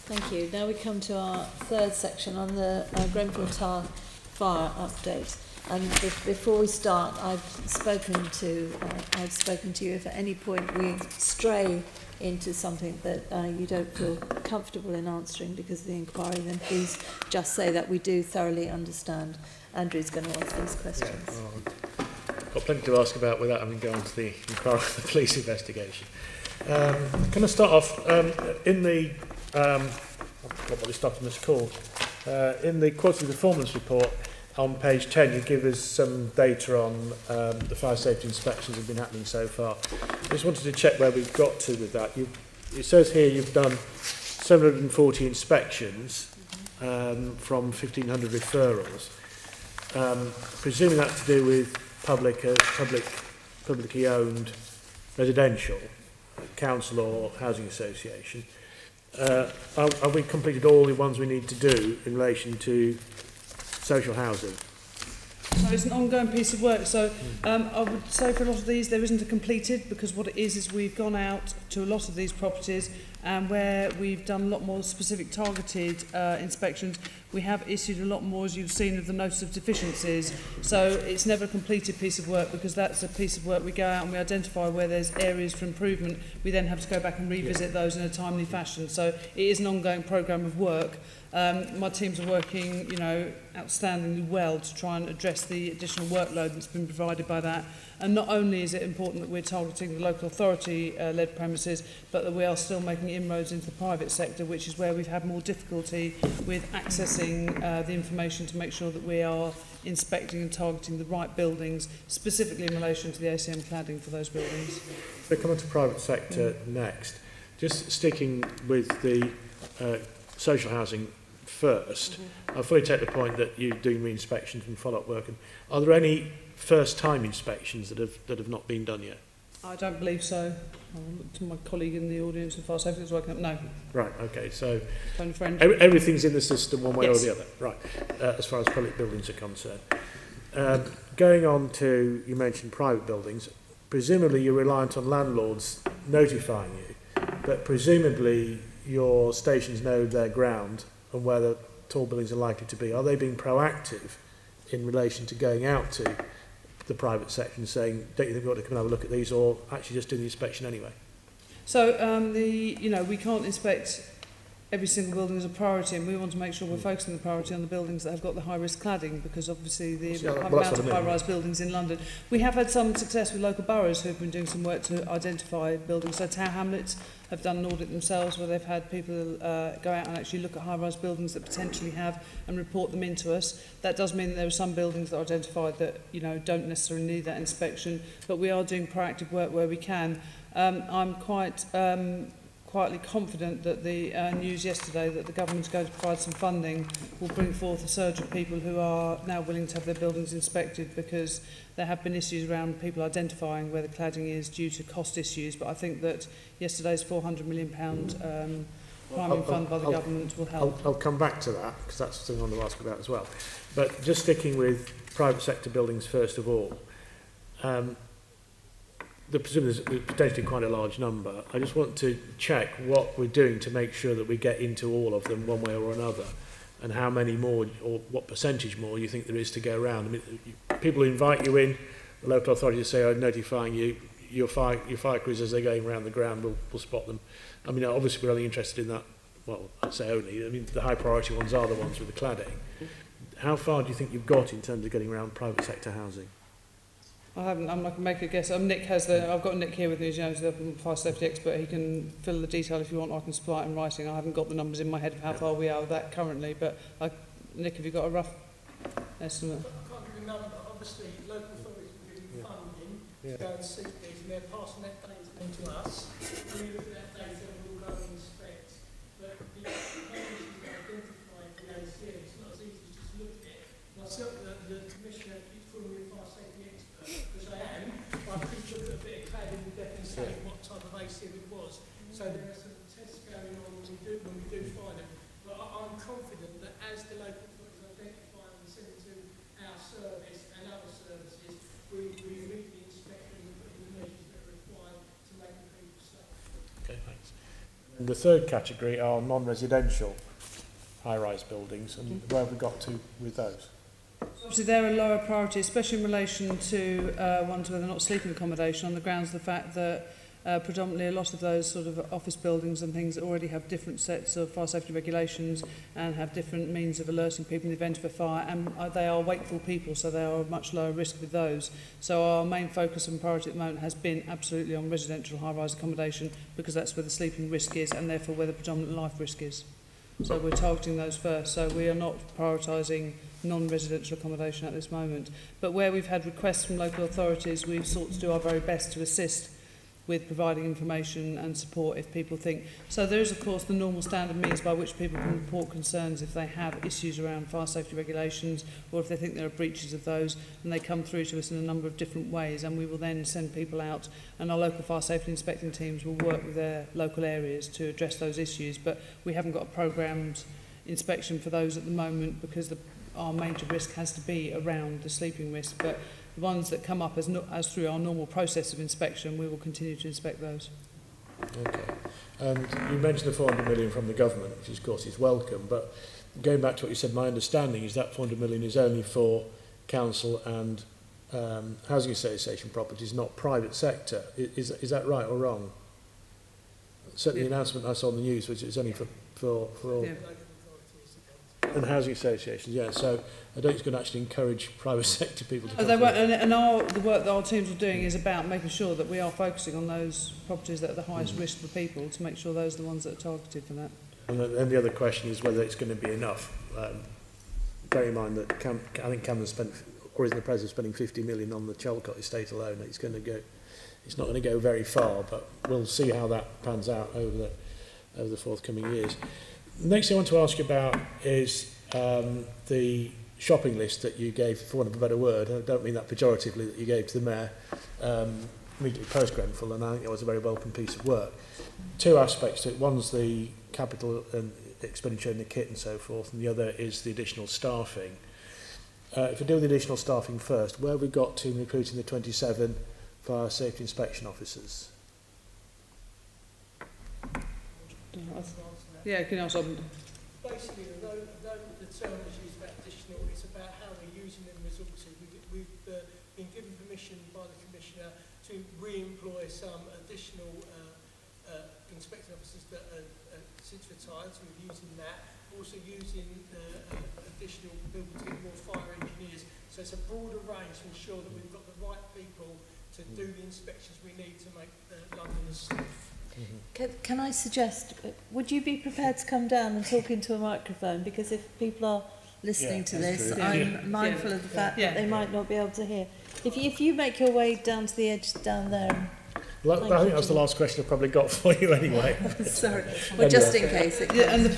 thank you. Now we come to our third section on the Grenfell Tower fire update. And before we start, I've spoken to you. If at any point we stray into something that you don't feel comfortable in answering because of the inquiry, then please just say that. We do thoroughly understand. Andrew's going to answer these questions. Yeah, well, I've got plenty to ask about without having gone to the inquiry of the police investigation. Can I start off in the I forgot what this document's called. In the quarterly performance report on page 10, you give us some data on the fire safety inspections that have been happening so far. I just wanted to check where we've got to with that. It says here you've done 740 inspections from 1,500 referrals. Presuming that's to do with publicly owned residential, council or housing association. Have we completed all the ones we need to do in relation to social housing? So it's an ongoing piece of work. So I would say for a lot of these there isn't a completed, because what it is we've gone out to a lot of these properties And where we've done a lot more specific targeted inspections, we have issued a lot more, as you've seen, of the notice of deficiencies. So it's never a completed piece of work, because that's a piece of work we go out and we identify where there's areas for improvement. We then have to go back and revisit those in a timely fashion. So it is an ongoing programme of work. My teams are working, outstandingly well to try and address the additional workload that's been provided by that. And not only is it important that we're targeting the local authority-led premises, but that we are still making inroads into the private sector, which is where we've had more difficulty with accessing the information to make sure that we are inspecting and targeting the right buildings, specifically in relation to the ACM cladding for those buildings. We're coming to private sector next. Just sticking with the social housing first, I fully take the point that you do re-inspections and follow-up work. And are there any first-time inspections that have not been done yet? I don't believe so. I'll look to my colleague in the audience if fire safety is working up. No. Right, okay, so Phone a friend. everything's in the system one way Yes. or the other. Right, as far as public buildings are concerned. Going on to, you mentioned private buildings, presumably you're reliant on landlords notifying you, but presumably your stations know their ground and where the tall buildings are likely to be. Are they being proactive in relation to going out to the private sector and saying, don't you think we ought to come and have a look at these, or actually just doing the inspection anyway? So, we can't inspect every single building as a priority, and we want to make sure we're focusing the priority on the buildings that have got the high-risk cladding, because obviously the amount of high-rise buildings in London. We have had some success with local boroughs who have been doing some work to identify buildings. So Tower Hamlets have done an audit themselves where they've had people go out and actually look at high-rise buildings that potentially have and report them into us. That does mean that there are some buildings that are identified that don't necessarily need that inspection, but we are doing proactive work where we can. I'm quietly confident that the news yesterday that the government is going to provide some funding will bring forth a surge of people who are now willing to have their buildings inspected, because there have been issues around people identifying where the cladding is due to cost issues. But I think that yesterday's £400 million priming fund by the government will help. I'll come back to that, because that's something I want to ask about as well. But just sticking with private sector buildings first of all, presumably there's potentially quite a large number. I just want to check what we're doing to make sure that we get into all of them one way or another, and how many more, or what percentage more you think there is to go around. I mean, people who invite you in, the local authorities say, I'm notifying you, your fire crews as they're going around the ground will spot them. I mean, obviously we're only interested in that, well, I'd say only, I mean, the high priority ones are the ones with the cladding. How far do you think you've got in terms of getting around private sector housing? I haven't. I can make a guess. Nick has I've got Nick here with me. He's the fire safety expert. He can fill the detail if you want. I can supply it in writing. I haven't got the numbers in my head of how far we are with that currently. But Nick, have you got a rough estimate? I can't give you a number, but obviously local authorities are giving funding to go and seek these, and they're passing that data on to us. We look at that data and we'll go and inspect. But the issues that are identified in the ACM, it's not as easy as just look at it. Myself, the commissioner keeps calling me a fire safety expert, because I am. I could look at a bit of cladding and definitely say what type of ACM it was. So there are some tests going on when we do find them. But I'm confident that as the local authorities identify and send it to our service and other services, we meet the inspection and put in the measures that are required to make the people safe. Okay, thanks. And the third category are non-residential high-rise buildings, and where have we got to with those? Obviously, they're a lower priority, especially in relation to ones where they're not sleeping accommodation, on the grounds of the fact that predominantly a lot of those sort of office buildings and things already have different sets of fire safety regulations and have different means of alerting people in the event of a fire, and they are wakeful people, so they are much lower risk with those. So our main focus and priority at the moment has been absolutely on residential high-rise accommodation, because that's where the sleeping risk is and therefore where the predominant life risk is. So we're targeting those first. So we are not prioritising non-residential accommodation at this moment. But where we've had requests from local authorities, we've sought to do our very best to assist with providing information and support if people think. So there is, of course, the normal standard means by which people can report concerns if they have issues around fire safety regulations, or if they think there are breaches of those, and they come through to us in a number of different ways, and we will then send people out, and our local fire safety inspecting teams will work with their local areas to address those issues. But we haven't got a programmed inspection for those at the moment, because our major risk has to be around the sleeping risk. But the ones that come up as through our normal process of inspection, we will continue to inspect those. Okay. And you mentioned the 400 million from the government, which of course is welcome, but going back to what you said, my understanding is that 400 million is only for council and housing association properties, not private sector. Is that right or wrong? Certainly the announcement I saw on the news was it's only for all. Yeah. And housing associations, yeah. So I don't think it's going to actually encourage private sector people to come They won't, forward. and the work that our teams are doing is about making sure that we are focusing on those properties that are the highest risk for people, to make sure those are the ones that are targeted for that. And then the other question is whether it's going to be enough. Bear in mind that I think Cameron spent, according to the President, spending 50 million on the Chalcott estate alone. It's not going to go very far, but we'll see how that pans out over the forthcoming years. The next thing I want to ask you about is the shopping list that you gave, for want of a better word. I don't mean that pejoratively, that you gave to the Mayor immediately post Grenfell, and I think it was a very welcome piece of work. Two aspects to it. One's the capital and expenditure in the kit and so forth, and the other is the additional staffing. If we deal with the additional staffing first, where have we got to in recruiting the 27 fire safety inspection officers? Yeah, can I ask them? Basically, although the term is used about additional, it's about how we're using them resources. We've been given permission by the Commissioner to re-employ some additional inspecting officers that are since retired, so we're using that. Also using additional people to get more fire engineers. So it's a broader range to ensure that we've got the right people to do the inspections we need to make London as safe. Can I suggest, would you be prepared to come down and talk into a microphone? Because if people are listening to this, true. I'm mindful of the fact that they might not be able to hear. If you make your way down to the edge down there. Well, I think that's the last question I've probably got for you anyway. Sorry. Well, just in case. For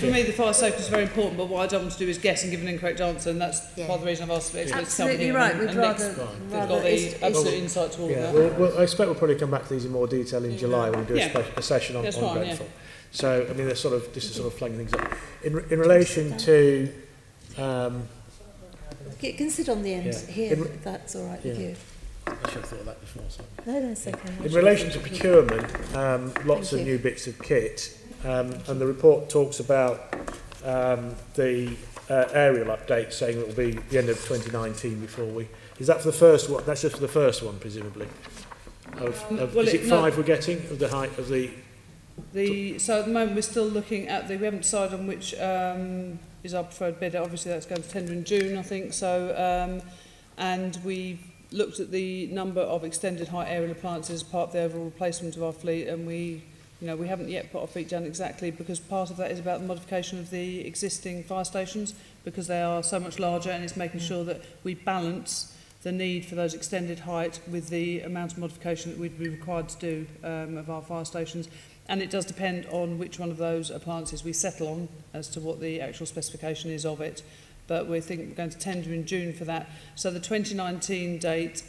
me, the fire safety is very important, but what I don't want to do is guess and give an incorrect answer, and that's part of the reason I've asked the experts to tell me. Absolutely right. We'd rather they've got the absolute insight to all of that. Well, I expect we'll probably come back to these in more detail in July when we do a session on Grenfell. Yeah. So, I mean, this is sort of flagging things up. In relation to... you can sit on the end here, if that's all right with you. I should have thought of that before. So. No, that's okay. In relation to procurement, lots of new bits of kit, and the report talks about the aerial update, saying it will be the end of 2019 before we... Is that for the first one? That's just for the first one, presumably. Is it 5 we're getting, of the height of the... So at the moment we're still looking at we haven't decided on which is our preferred bidder. Obviously that's going to tender in June, I think. So, and we've looked at the number of extended height aerial appliances as part of the overall replacement of our fleet, and we haven't yet put our feet down exactly, because part of that is about the modification of the existing fire stations, because they are so much larger, and it's making sure that we balance the need for those extended height with the amount of modification that we'd be required to do of our fire stations. And it does depend on which one of those appliances we settle on as to what the actual specification is of it. But we think we're going to tender in June for that. So the 2019 date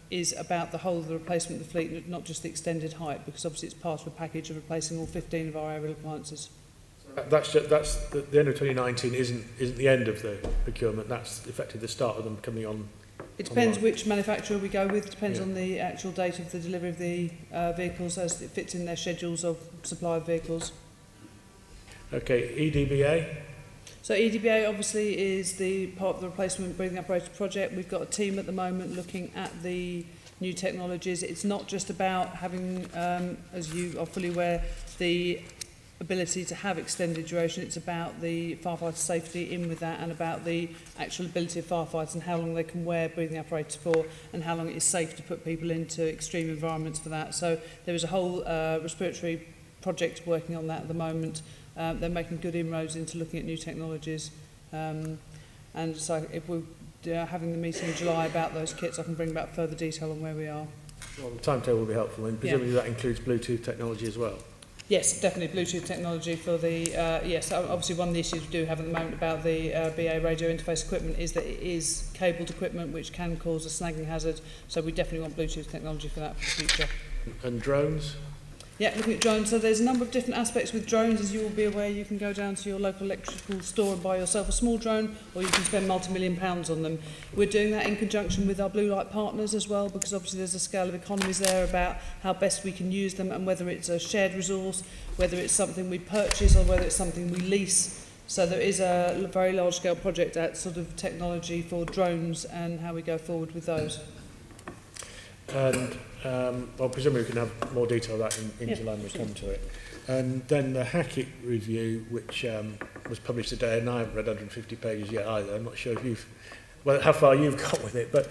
is about the whole of the replacement of the fleet, not just the extended height, because obviously it's part of a package of replacing all 15 of our aerial appliances. That's the end of 2019 isn't the end of the procurement. That's effectively the start of them coming on. It depends which manufacturer we go with. It depends on the actual date of the delivery of the vehicles, as it fits in their schedules of supply of vehicles. Okay, EDBA. So EDBA obviously is the part of the replacement breathing apparatus project. We've got a team at the moment looking at the new technologies. It's not just about having, as you are fully aware, the ability to have extended duration. It's about the firefighter safety in with that, and about the actual ability of firefighters and how long they can wear breathing apparatus for, and how long it is safe to put people into extreme environments for that. So there is a whole respiratory project working on that at the moment. They're making good inroads into looking at new technologies. And so if we're having the meeting in July about those kits, I can bring back further detail on where we are. Well, the timetable will be helpful, and presumably that includes Bluetooth technology as well. Yes, definitely Bluetooth technology for the, yes, obviously one of the issues we do have at the moment about the BA radio interface equipment is that it is cabled equipment which can cause a snagging hazard, so we definitely want Bluetooth technology for that for the future. And drones? Yeah, looking at drones. So there's a number of different aspects with drones. As you will be aware, you can go down to your local electrical store and buy yourself a small drone, or you can spend multi-million pounds on them. We're doing that in conjunction with our blue light partners as well, because obviously there's a scale of economies there about how best we can use them and whether it's a shared resource, whether it's something we purchase or whether it's something we lease. So there is a very large-scale project at sort of technology for drones and how we go forward with those. And well, presumably we can have more detail of that in July when we come to it. And then the Hackett review, which was published today, and I haven't read 150 pages yet either. I'm not sure if you've, well, how far you've got with it, but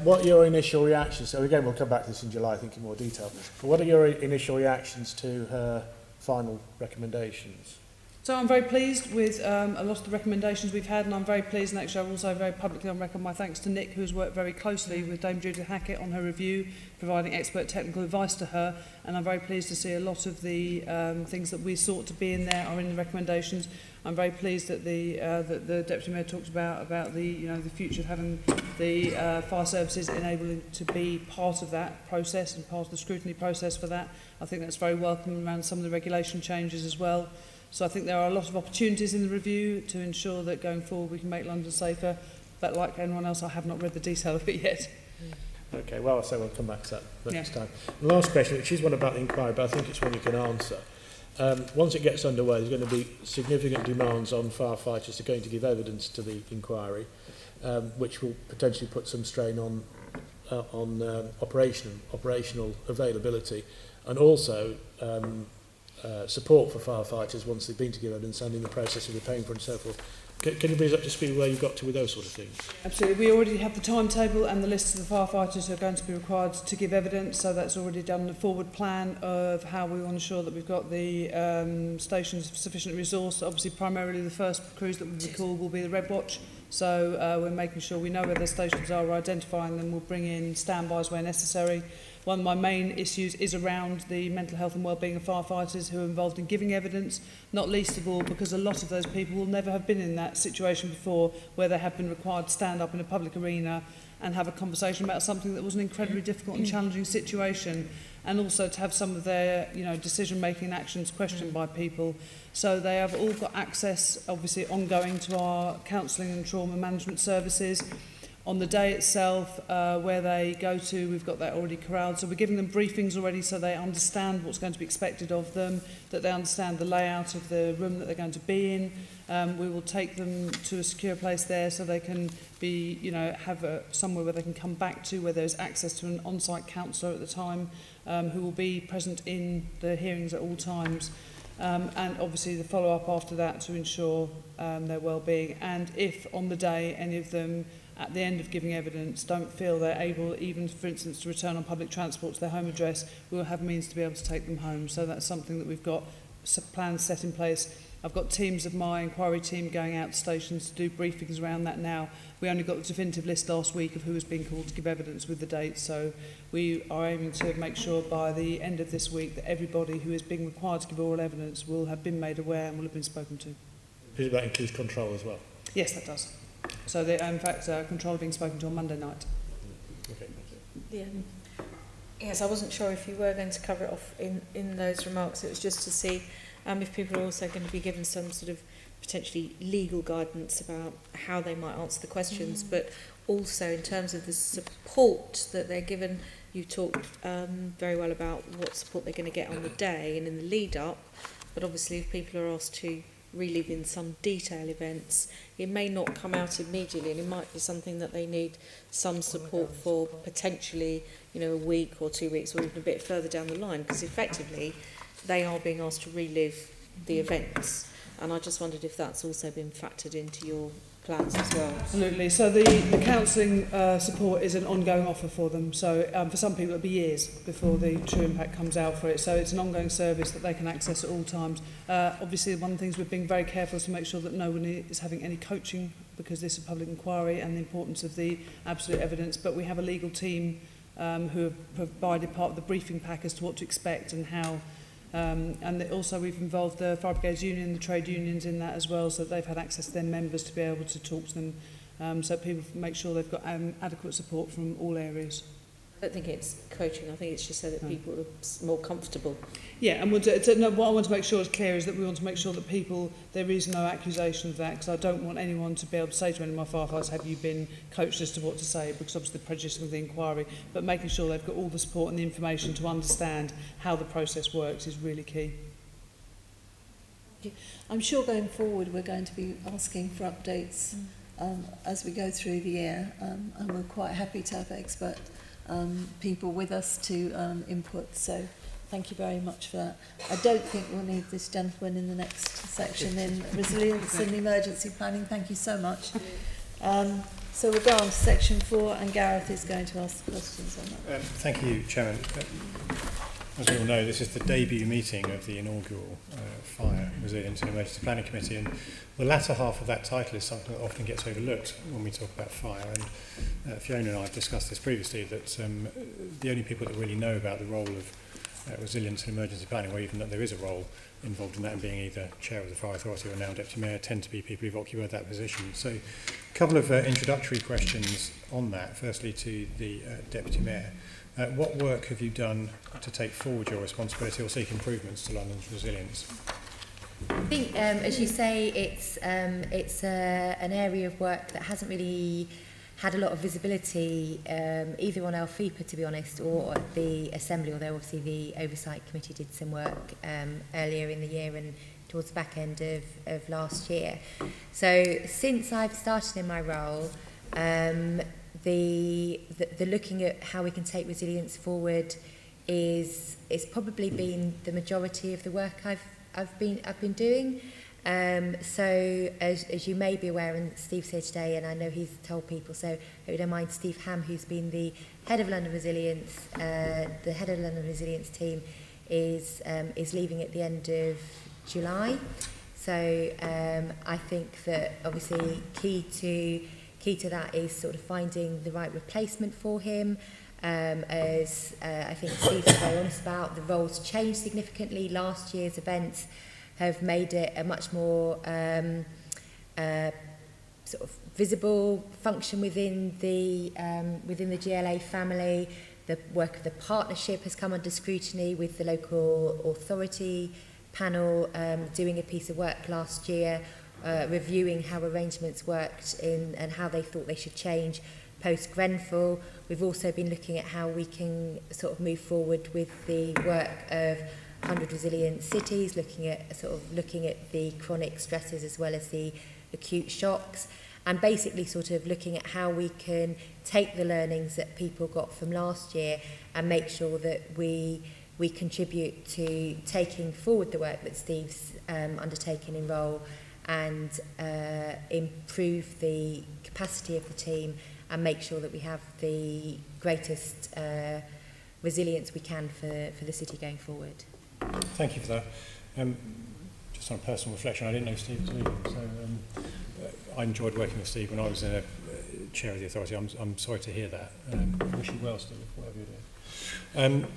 what are your initial reactions? So again, we'll come back to this in July, I think, in more detail. But what are your initial reactions to her final recommendations? So I'm very pleased with a lot of the recommendations we've had, and I'm very pleased, and actually I'm also very publicly on record my thanks to Nick, who's worked very closely with Dame Judith Hackett on her review, providing expert technical advice to her, and I'm very pleased to see a lot of the things that we sought to be in there are in the recommendations. I'm very pleased that the Deputy Mayor talked about the the future of having the fire services enabling to be part of that process and part of the scrutiny process for that. I think that's very welcome around some of the regulation changes as well. So I think there are a lot of opportunities in the review to ensure that going forward we can make London safer. But like anyone else, I have not read the detail of it yet. Okay, well, so we'll come back to that next time. The last question, which is one about the inquiry, but I think it's one you can answer. Once it gets underway, there's going to be significant demands on firefighters to going to give evidence to the inquiry, which will potentially put some strain on operational availability, and also support for firefighters once they've been to give evidence and in the process of repaying for it and so forth. Can you bring us up to speed where you've got to with those sort of things? Absolutely. We already have the timetable and the list of the firefighters who are going to be required to give evidence, so that's already done the forward plan of how we want to ensure that we've got the stations of sufficient resource. Obviously, primarily the first crews that we recall will be the Red Watch, so we're making sure we know where the stations are, we're identifying them, we'll bring in standbys where necessary. One of my main issues is around the mental health and wellbeing of firefighters who are involved in giving evidence, not least of all because a lot of those people will never have been in that situation before where they have been required to stand up in a public arena and have a conversation about something that was an incredibly difficult and challenging situation, and also to have some of their decision-making and actions questioned by people. So they have all got access, obviously ongoing, to our counselling and trauma management services. On the day itself, where they go to, we've got that already corralled. So we're giving them briefings already so they understand what's going to be expected of them, that they understand the layout of the room that they're going to be in. We will take them to a secure place there so they can be, have somewhere where they can come back to, where there's access to an on-site counsellor at the time, who will be present in the hearings at all times. And obviously the follow-up after that to ensure their well-being. And if on the day any of them at the end of giving evidence don't feel they're able, even for instance, to return on public transport to their home address, we'll have means to be able to take them home. So that's something that we've got plans set in place. I've got teams of my inquiry team going out to stations to do briefings around that now. We only got the definitive list last week of who was being called to give evidence with the dates, so we are aiming to make sure by the end of this week that everybody who is being required to give oral evidence will have been made aware and will have been spoken to. Does that include control as well? Yes, that does. So they, in fact, control being spoken to on Monday night. Okay, thank you. Yeah. Yes, I wasn't sure if you were going to cover it off in those remarks. It was just to see if people are also going to be given some sort of potentially legal guidance about how they might answer the questions, but also in terms of the support that they're given. You talked very well about what support they're going to get on the day and in the lead up, but obviously if people are asked to relive in some detail events, it may not come out immediately, and it might be something that they need some support for potentially, a week or 2 weeks or even a bit further down the line, because effectively they are being asked to relive the events. And I just wondered if that's also been factored into your plans as well. Absolutely. So the counselling support is an ongoing offer for them. So for some people it'll be years before the true impact comes out for it. So it's an ongoing service that they can access at all times. Obviously one of the things we're being very careful is to make sure that no one is having any coaching, because this is a public inquiry and the importance of the absolute evidence. But we have a legal team who have provided part of the briefing pack as to what to expect and how. And also we've involved the Fire Brigades Union, the trade unions in that as well, so they've had access to their members to be able to talk to them, so people make sure they've got adequate support from all areas. I don't think it's coaching. I think it's just so that people are more comfortable. Yeah, and what I want to make sure is clear is that we want to make sure that there is no accusation of that, because I don't want anyone to be able to say to any of my firefighters, have you been coached as to what to say, because obviously the prejudice of the inquiry, but making sure they've got all the support and the information to understand how the process works is really key. I'm sure going forward we're going to be asking for updates as we go through the year, and we're quite happy to have expert people with us to input, so thank you very much for that. I don't think we'll need this gentleman in the next section in resilience and emergency planning. Thank you so much. So we'll go on to section 4, and Gareth is going to ask the questions on that. Thank you, Chairman. As we all know, this is the debut meeting of the inaugural Fire, Resilience and Emergency Planning Committee, and the latter half of that title is something that often gets overlooked when we talk about fire. And Fiona and I have discussed this previously, that the only people that really know about the role of resilience and emergency planning, or even that there is a role involved in that, and being either chair of the Fire Authority or now Deputy Mayor, tend to be people who've occupied that position. So a couple of introductory questions on that. Firstly, to the Deputy Mayor. What work have you done to take forward your responsibility or seek improvements to London's resilience? I think, as you say, it's an area of work that hasn't really had a lot of visibility, either on our FIPA, to be honest, or at the Assembly, although obviously the Oversight Committee did some work earlier in the year and towards the back end of last year. So since I've started in my role, the looking at how we can take resilience forward is probably been the majority of the work I've been doing. So as you may be aware, and Steve's here today, and I know he's told people, so I don't mind Steve Ham, who's been the head of London Resilience, the head of the London Resilience team is leaving at the end of July. So I think that obviously key to that is sort of finding the right replacement for him. As I think Steve was very honest about, the roles changed significantly. Last year's events have made it a much more sort of visible function within the GLA family. The work of the partnership has come under scrutiny, with the local authority panel doing a piece of work last year, reviewing how arrangements worked and how they thought they should change post Grenfell. We've also been looking at how we can sort of move forward with the work of 100 resilient cities, looking at the chronic stresses as well as the acute shocks, and basically sort of looking at how we can take the learnings that people got from last year and make sure that we contribute to taking forward the work that Steve's undertaken in role, and improve the capacity of the team and make sure that we have the greatest resilience we can for the city going forward. Thank you for that. Just on a personal reflection, I didn't know Steve was leaving, so I enjoyed working with Steve when I was chair of the authority. I'm sorry to hear that. I wish you well, Steve, whatever you're doing.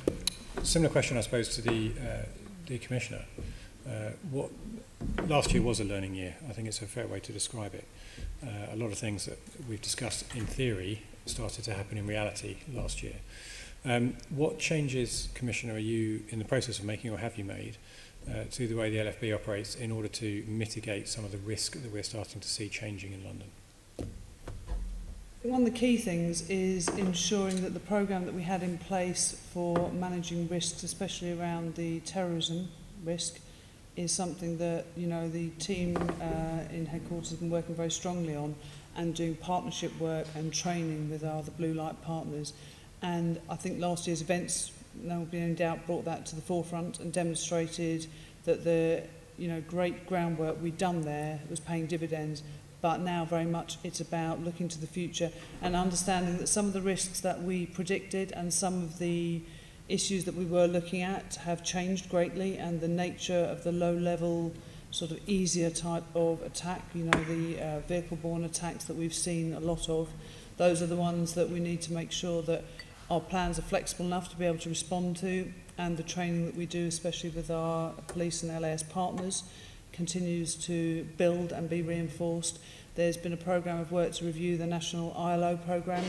Similar question, I suppose, to the Commissioner. Last year was a learning year. I think it's a fair way to describe it. A lot of things that we've discussed in theory started to happen in reality last year. What changes, Commissioner, are you in the process of making, or have you made, to the way the LFB operates in order to mitigate some of the risk that we're starting to see changing in London? One of the key things is ensuring that the programme that we had in place for managing risks, especially around the terrorism risk, is something that, you know, the team in headquarters have been working very strongly on, and doing partnership work and training with our other blue light partners. And I think last year's events, no one in doubt, brought that to the forefront and demonstrated that the great groundwork we'd done there was paying dividends. But now very much it's about looking to the future and understanding that some of the risks that we predicted and some of the issues that we were looking at have changed greatly, and the nature of the low-level, sort of easier type of attack, the vehicle-borne attacks that we've seen a lot of, those are the ones that we need to make sure that our plans are flexible enough to be able to respond to, and the training that we do, especially with our police and LAS partners, continues to build and be reinforced. There's been a programme of work to review the national ILO programme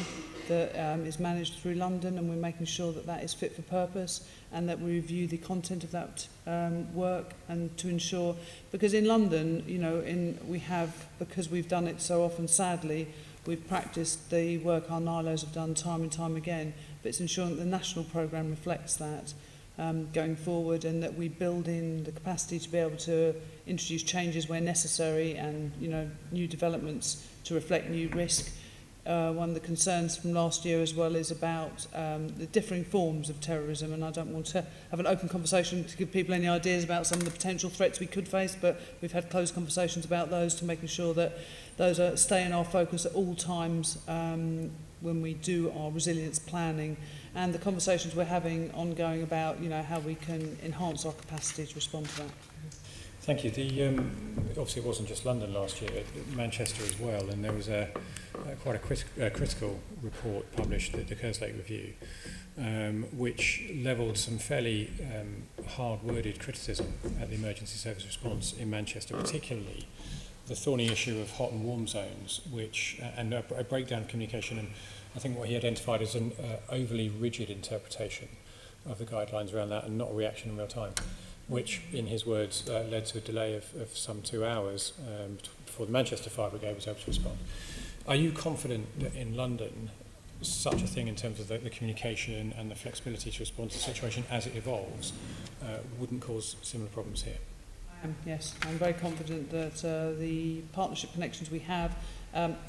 that is managed through London, and we're making sure that that is fit for purpose and that we review the content of that work, and to ensure, because in London, you know, because we've done it so often, sadly, we've practiced the work our ILOs have done time and time again, but it's ensuring that the national programme reflects that going forward, and that we build in the capacity to be able to introduce changes where necessary, and, you know, new developments to reflect new risk. One of the concerns from last year as well is about the differing forms of terrorism, and I don't want to have an open conversation to give people any ideas about some of the potential threats we could face, but we've had close conversations about those, to making sure that those stay in our focus at all times when we do our resilience planning, and the conversations we're having ongoing about, you know, how we can enhance our capacity to respond to that. Thank you. Obviously, it wasn't just London last year, Manchester as well, and there was quite a critical report published, the Kerslake Review, which levelled some fairly hard-worded criticism at the emergency service response in Manchester, particularly the thorny issue of hot and warm zones, and a breakdown of communication, and I think what he identified as an overly rigid interpretation of the guidelines around that, and not a reaction in real time, which, in his words, led to a delay of some 2 hours before the Manchester Fire Brigade was able to respond. Are you confident that in London, such a thing in terms of the communication and the flexibility to respond to the situation as it evolves wouldn't cause similar problems here? Yes, I'm very confident that the partnership connections we have,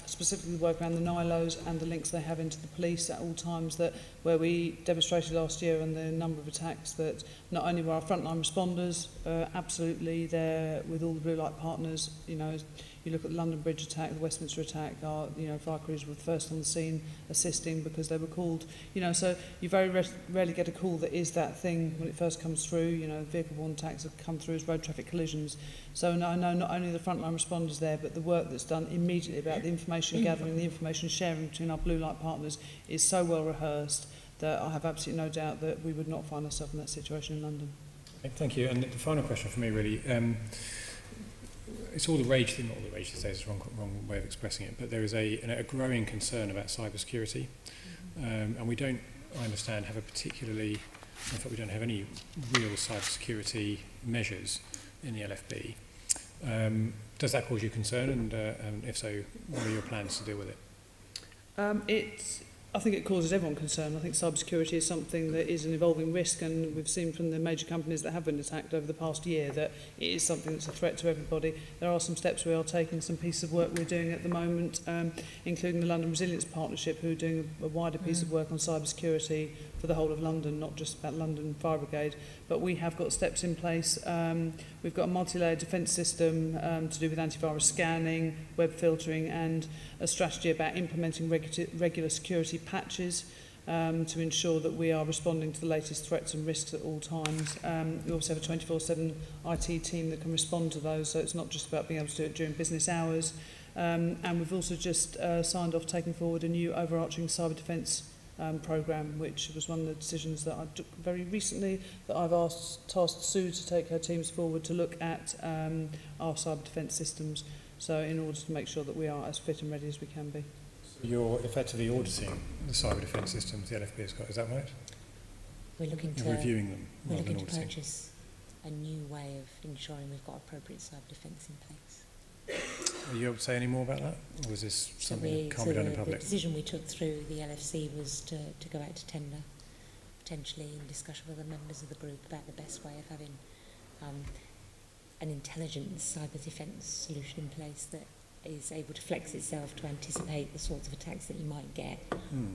specifically the work around the NILOs and the links they have into the police at all times, that where we demonstrated last year on the number of attacks, that not only were our frontline responders absolutely there with all the blue light partners, you know, you look at the London Bridge attack, the Westminster attack, our, you know, fire crews were first on the scene assisting because they were called, you know, so you very rarely get a call that is that thing when it first comes through. You know, vehicle-borne attacks have come through as road traffic collisions. So I know not only the frontline responders there, but the work that's done immediately about the information gathering, the information sharing between our blue light partners is so well rehearsed that I have absolutely no doubt that we would not find ourselves in that situation in London. Thank you. And the final question for me, really, it's all the rage thing, not all the rage to say is the wrong way of expressing it, but there is a growing concern about cybersecurity, and we don't, I understand, have a particularly, in fact we don't have any real cybersecurity measures in the LFB. Does that cause you concern, and if so, what are your plans to deal with it? I think it causes everyone concern. I think cybersecurity is something that is an evolving risk, and we've seen from the major companies that have been attacked over the past year that it is something that's a threat to everybody. There are some steps we are taking, some pieces of work we're doing at the moment, including the London Resilience Partnership, who are doing a wider piece of work on cybersecurity for the whole of London, not just about London Fire Brigade. But we have got steps in place. We've got a multi-layered defence system to do with antivirus scanning, web filtering, and a strategy about implementing regular security patches to ensure that we are responding to the latest threats and risks at all times. We also have a 24/7 IT team that can respond to those, so it's not just about being able to do it during business hours. And we've also just signed off taking forward a new overarching cyber defence programme, which was one of the decisions that I took very recently, that I've tasked Sue to take her teams forward to look at our cyber defence systems, so in order to make sure that we are as fit and ready as we can be. You're effectively auditing the cyber defence systems the LFB has got, is that right? We're looking to You're reviewing them we're rather than looking to auditing. purchase a new way of ensuring we've got appropriate cyber defence in place. Are you able to say any more about that, or is this something that can't be done in The public? decision we took through the LFC was to go out to tender, potentially in discussion with the members of the group about the best way of having an intelligent cyber defence solution in place that is able to flex itself to anticipate the sorts of attacks that you might get,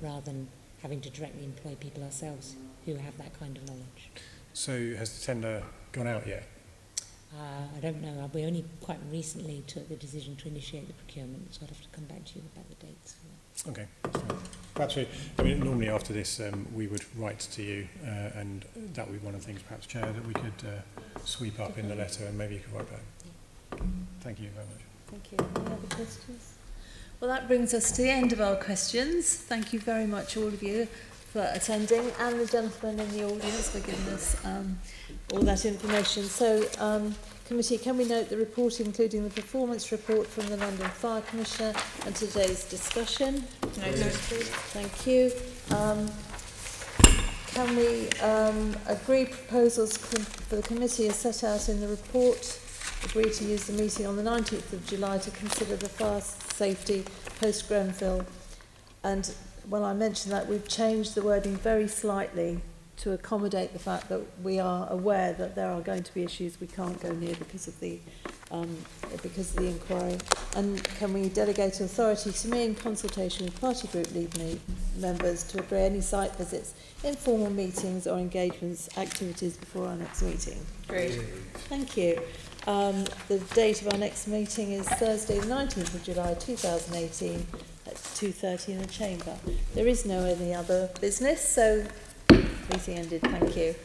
rather than having to directly employ people ourselves who have that kind of knowledge. So has the tender gone out yet? I don't know. We only quite recently took the decision to initiate the procurement, so I'd have to come back to you about the dates for that. Okay, that's fine. Perhaps normally after this we would write to you, and that would be one of the things, perhaps, Chair, that we could sweep up in the letter, and maybe you could write back. Yeah. Thank you very much. Thank you. Any other questions? Well, that brings us to the end of our questions. Thank you very much, all of you, for attending, and the gentleman in the audience for giving us all that information. So, committee, can we note the report including the performance report from the London Fire Commissioner and today's discussion? Noted. Thank you. Can we agree proposals for the committee as set out in the report? Agree to use the meeting on the 19th of July to consider the fire safety post-Grenfell. And when I mentioned that, we've changed the wording very slightly to accommodate the fact that we are aware that there are going to be issues we can't go near because of the inquiry. And can we delegate authority to me in consultation with party group lead members to agree any site visits, informal meetings or engagements, activities before our next meeting? Great. Thank you. The date of our next meeting is Thursday, the 19th of July 2018 at 2:30 in the chamber. There is no any other business, so meeting ended. Thank you.